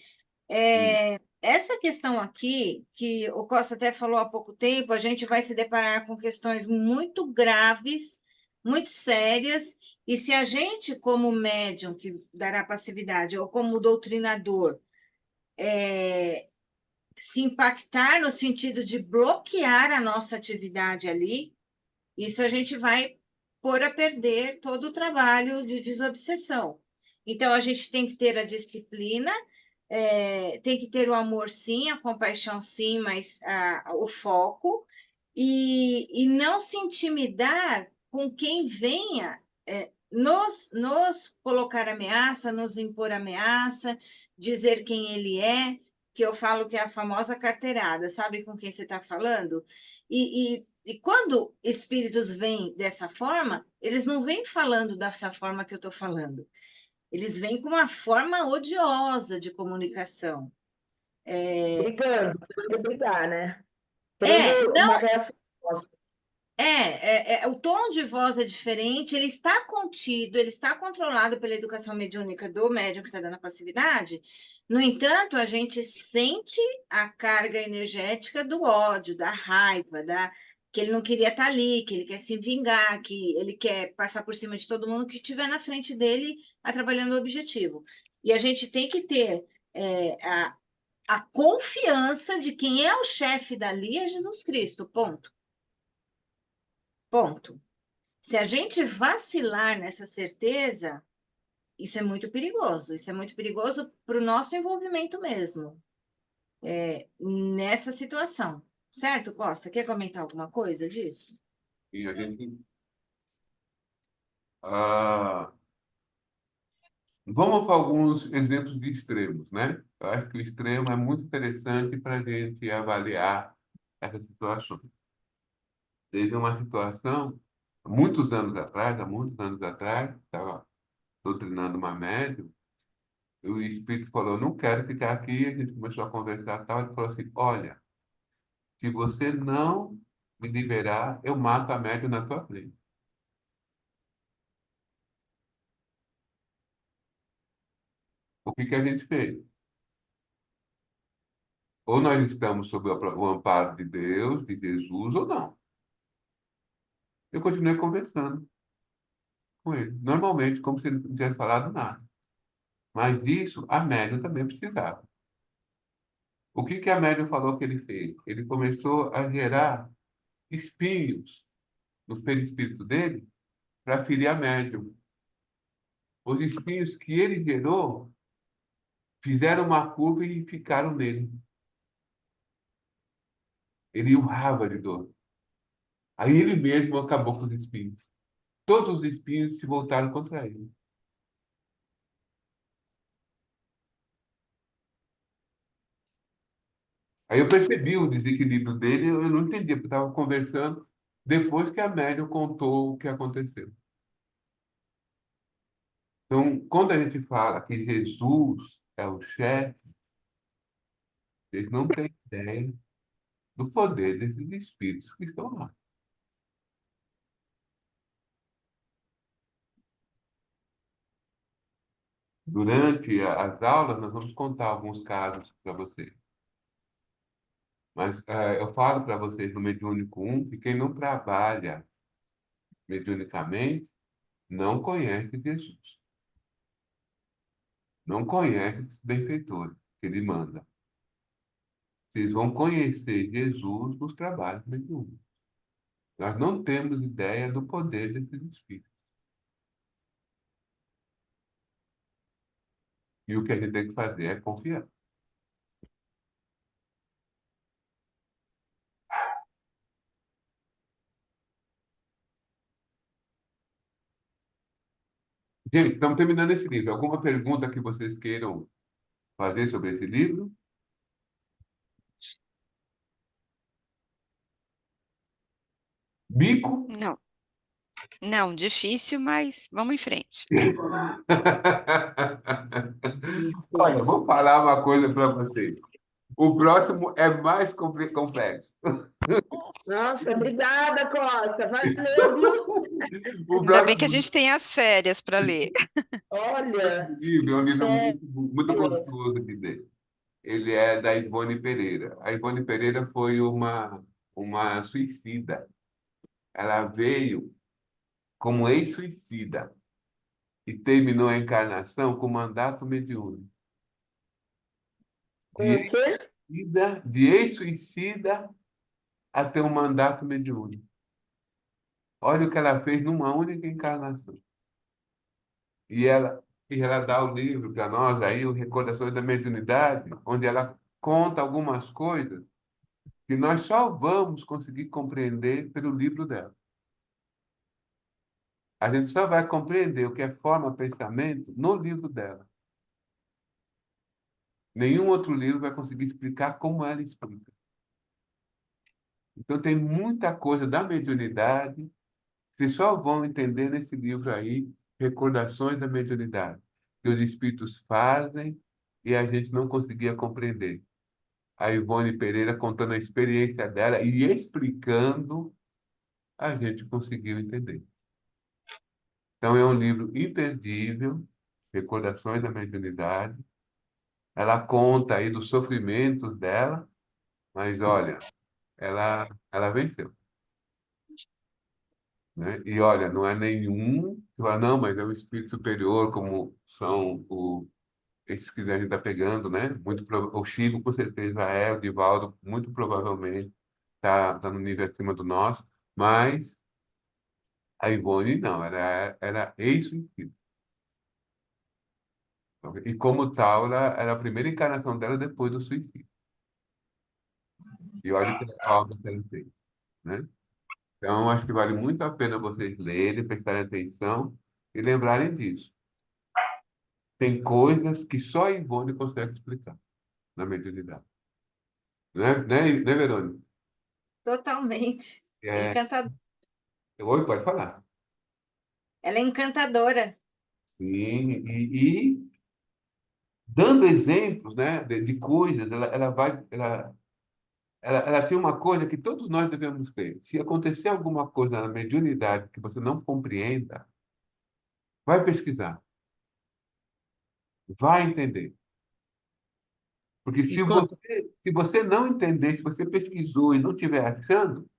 Essa questão aqui, que o Costa até falou há pouco tempo, a gente vai se deparar com questões muito graves, muito sérias, e se a gente, como médium que dará passividade, ou como doutrinador, se impactar no sentido de bloquear a nossa atividade ali, isso a gente vai pôr a perder todo o trabalho de desobsessão. Então, a gente tem que ter a disciplina, tem que ter o amor, sim, a compaixão, sim, mas o foco, e não se intimidar com quem venha nos colocar ameaça, nos impor ameaça, dizer quem ele é, que eu falo que é a famosa carteirada, sabe com quem você está falando? E quando espíritos vêm dessa forma, eles não vêm falando dessa forma que eu estou falando. Eles vêm com uma forma odiosa de comunicação. Brigando, querendo brigar, né? Não, Querendo uma reação. o tom de voz é diferente, ele está contido, ele está controlado pela educação mediúnica do médium que está dando a passividade. No entanto, a gente sente a carga energética do ódio, da raiva, que ele não queria estar ali, que ele quer se vingar, que ele quer passar por cima de todo mundo que estiver na frente dele trabalhando o objetivo. E a gente tem que ter a confiança de quem é o chefe dali é Jesus Cristo, ponto. Ponto. Se a gente vacilar nessa certeza, isso é muito perigoso. Isso é muito perigoso para o nosso envolvimento mesmo, nessa situação. Certo, Costa? Quer comentar alguma coisa disso? E a gente. Vamos para alguns exemplos de extremos, né? Eu acho que o extremo é muito interessante para a gente avaliar essa situação. Teve uma situação, há muitos anos atrás, estava doutrinando uma médium, e o espírito falou, não quero ficar aqui, a gente começou a conversar e tal, ele falou assim, olha, se você não me liberar, eu mato a médium na tua frente. O que que a gente fez? Ou nós estamos sob o amparo de Deus, de Jesus, ou não. Eu continuei conversando com ele, normalmente, como se ele não tivesse falado nada. Mas isso a médium também precisava. O que que a médium falou que ele fez? Ele começou a gerar espinhos no perispírito dele para ferir a médium. Os espinhos que ele gerou fizeram uma curva e ficaram nele. Ele urrava de dor. Aí ele mesmo acabou com os espinhos. Todos os espinhos se voltaram contra ele. Aí eu percebi o desequilíbrio dele, eu não entendia, porque estava conversando depois que a médium contou o que aconteceu. Então, quando a gente fala que Jesus é o chefe, vocês não têm ideia do poder desses espíritos que estão lá. Durante as aulas, nós vamos contar alguns casos para vocês. Mas eu falo para vocês no Mediúnico 1 que quem não trabalha mediunicamente não conhece Jesus. Não conhece esses benfeitores que ele manda. Vocês vão conhecer Jesus nos trabalhos mediúnicos. Nós não temos ideia do poder desses espíritos. E o que a gente tem que fazer é confiar. Gente, estamos terminando esse livro. Alguma pergunta que vocês queiram fazer sobre esse livro? Bico? Não, não, difícil, mas vamos em frente. Olha, vou falar uma coisa para vocês. O próximo é mais complexo. Nossa, obrigada, Costa. Valeu, viu? O Ainda bem que a próximo gente tem as férias para ler. Olha, livro é um livro férias. muito gostoso de ler. Ele é da Ivone Pereira. A Ivone Pereira foi uma suicida. Ela veio como ex-suicida e terminou a encarnação com mandato mediúnico. Com o quê? De ex-suicida até um mandato mediúnico. Olha o que ela fez numa única encarnação. E ela dá o livro para nós, aí, o Recordações da Mediunidade, onde ela conta algumas coisas que nós só vamos conseguir compreender pelo livro dela. A gente só vai compreender o que é forma pensamento no livro dela. Nenhum outro livro vai conseguir explicar como ela explica. Então, tem muita coisa da mediunidade que só vão entender nesse livro aí, Recordações da Mediunidade, que os espíritos fazem e a gente não conseguia compreender. A Ivone Pereira contando a experiência dela e explicando, a gente conseguiu entender. Então, é um livro imperdível, Recordações da Mediunidade. Ela conta aí dos sofrimentos dela, mas olha, ela venceu. Né? E olha, não é nenhum que fala, não, mas é o espírito superior, como são esses que a gente está pegando, né? O Chico, com certeza, é, o Divaldo, muito provavelmente, tá no nível acima do nosso, mas a Ivone não, era ex-suicídio. E como tal, ela era a primeira encarnação dela depois do suicídio. E olha a obra que ela fez, né? Então, acho que vale muito a pena vocês lerem, prestarem atenção e lembrarem disso. Tem coisas que só a Ivone consegue explicar na mediunidade. Né, Verônica? Totalmente. É... Encantadora. Oi, pode falar. Ela é encantadora. Sim, e dando exemplos, né, de coisas, ela tinha uma coisa que todos nós devemos ter. Se acontecer alguma coisa na mediunidade que você não compreenda, vai pesquisar, vai entender. Porque se você não entender, se você pesquisou e não estiver achando,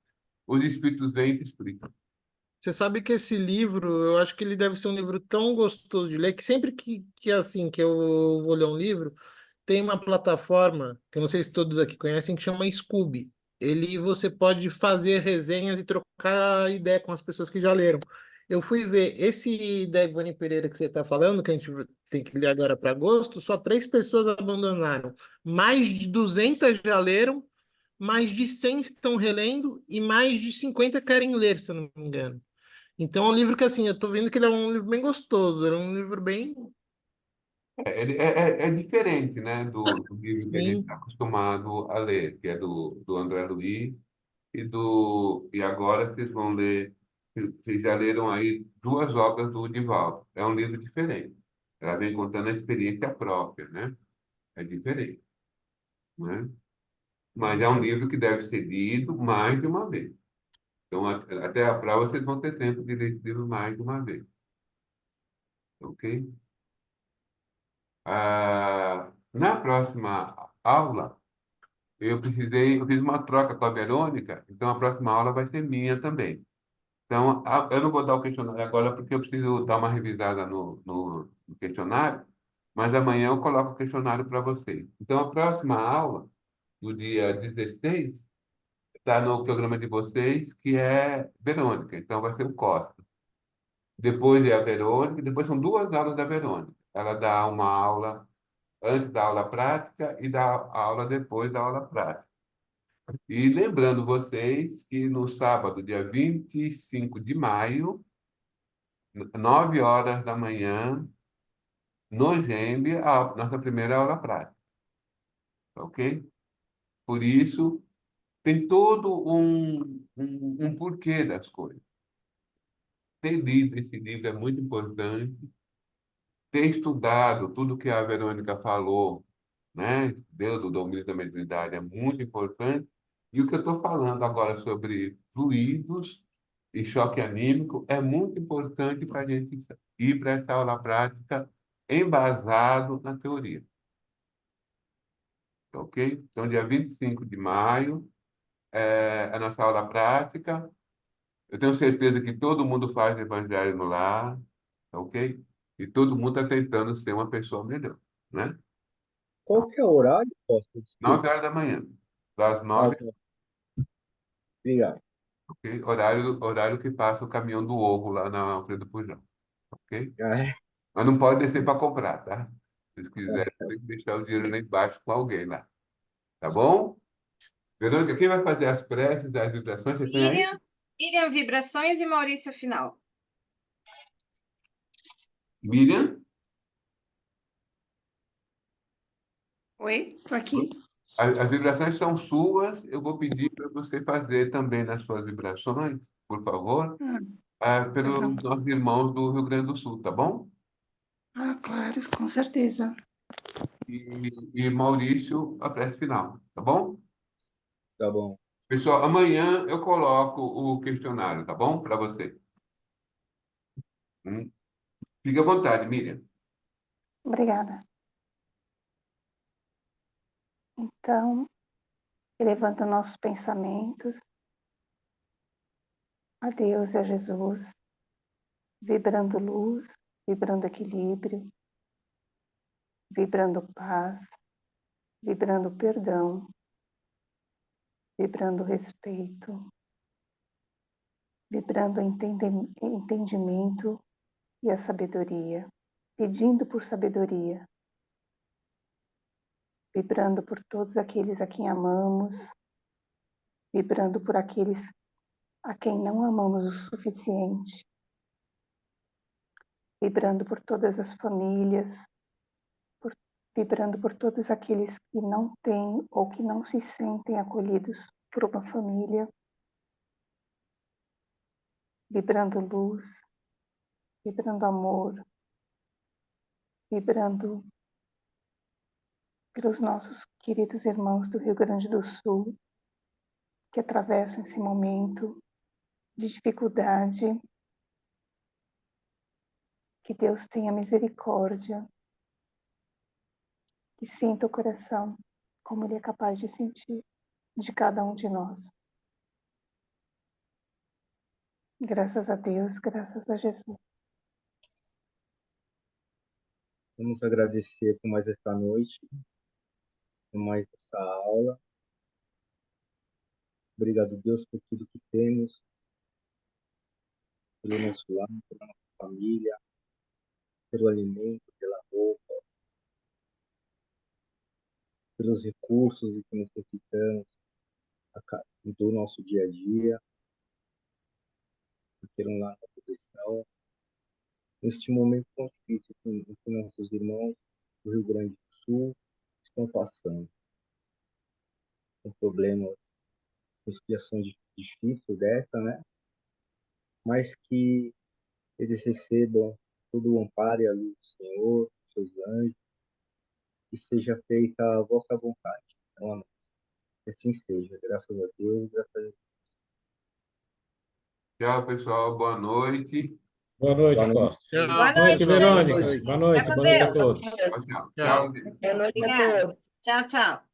os espíritos vêm e te explicam. Você sabe que esse livro, eu acho que ele deve ser um livro tão gostoso de ler, que sempre que eu vou ler um livro, tem uma plataforma, que eu não sei se todos aqui conhecem, que chama Scoob. Você pode fazer resenhas e trocar ideia com as pessoas que já leram. Eu fui ver esse da Ivone Pereira que você está falando, que a gente tem que ler agora para agosto, só 3 pessoas abandonaram. Mais de 200 já leram, mais de 100 estão relendo e mais de 50 querem ler, se eu não me engano. Então é um livro que, assim, eu tô vendo que ele é um livro bem gostoso, é um livro bem... É diferente, né, do livro que a gente Sim, está acostumado a ler, que é do André Luiz, e agora vocês vão ler, vocês já leram aí duas obras do Divaldo. É um livro diferente. Ela vem contando a experiência própria, né? É diferente, né? Mas é um livro que deve ser lido mais de uma vez. Então, até a prova, vocês vão ter tempo de ler esse livro mais de uma vez, ok? Na próxima aula, eu fiz uma troca com a Verônica, então a próxima aula vai ser minha também. Então, eu não vou dar o questionário agora porque eu preciso dar uma revisada no questionário, mas amanhã eu coloco o questionário para vocês. Então, a próxima aula, no dia 16, está no programa de vocês, que é Verônica, então vai ser o Costa. Depois é a Verônica, depois são duas aulas da Verônica. Ela dá uma aula antes da aula prática e dá a aula depois da aula prática. E lembrando vocês que no sábado, dia 25 de maio, 9 horas da manhã, no GEMB, a nossa primeira aula prática, ok? Por isso, tem todo um porquê das coisas. Ter lido esse livro é muito importante, ter estudado tudo que a Verônica falou, né? Deus do domínio da mediunidade é muito importante. E o que eu estou falando agora sobre fluidos e choque anímico é muito importante para a gente ir para essa aula prática embasado na teoria, ok? Então, dia 25 de maio é a nossa aula prática. Eu tenho certeza que todo mundo faz evangelho no lar, ok? E todo mundo está tentando ser uma pessoa melhor, né? Qual que é o horário, Costa? 9 Desculpa. horas da manhã, das Ah, 9, obrigado. ok? Horário que passa o caminhão do ovo lá na Alfredo Pujol, ok? Ah, é? Mas não pode descer para comprar, tá? Se vocês quiserem, tem que deixar o dinheiro lá embaixo com alguém lá, tá bom? Verônica, quem vai fazer as preces, as vibrações, você tem aí? Miriam Vibrações e Maurício Final. Miriam? Oi, estou aqui. As vibrações são suas, eu vou pedir para você fazer também nas suas vibrações, por favor, Pois não. pelos nossos irmãos do Rio Grande do Sul, tá bom? Ah, claro, com certeza. E Maurício, a prece final, tá bom? Tá bom. Pessoal, amanhã eu coloco o questionário, tá bom? Para você. Fique à vontade, Miriam. Obrigada. Então, elevando nossos pensamentos a Deus e a Jesus, vibrando luz, vibrando equilíbrio, vibrando paz, vibrando perdão, vibrando respeito, vibrando entendimento e a sabedoria, pedindo por sabedoria, vibrando por todos aqueles a quem amamos, vibrando por aqueles a quem não amamos o suficiente, vibrando por todas as famílias, vibrando por todos aqueles que não têm ou que não se sentem acolhidos por uma família, vibrando luz, vibrando amor, vibrando pelos nossos queridos irmãos do Rio Grande do Sul, que atravessam esse momento de dificuldade. Que Deus tenha misericórdia, que sinta o coração como Ele é capaz de sentir de cada um de nós. Graças a Deus, graças a Jesus. Vamos agradecer por mais esta noite, por mais essa aula. Obrigado, Deus, por tudo que temos, pelo nosso lar, pela nossa família, pelo alimento, pela roupa, pelos recursos que necessitamos. do nosso dia a dia, por ter um lar na proteção. Neste momento tão difícil que nossos irmãos do Rio Grande do Sul estão passando, com problemas de expiação difícil dessa, né? Mas que eles recebam todo o amparo e a luz do Senhor, dos seus anjos, e seja feita a vossa vontade, não a nossa. Que assim seja, graças a Deus, graças a Deus. Tchau, pessoal. Boa noite. Boa noite, Boa noite. Costa. Tchau. Boa noite, Verônica. Boa noite. Fica com Boa noite a Deus. todos. Tchau, tchau. Tchau. Tchau. Boa noite a Obrigada. todos. Tchau, tchau.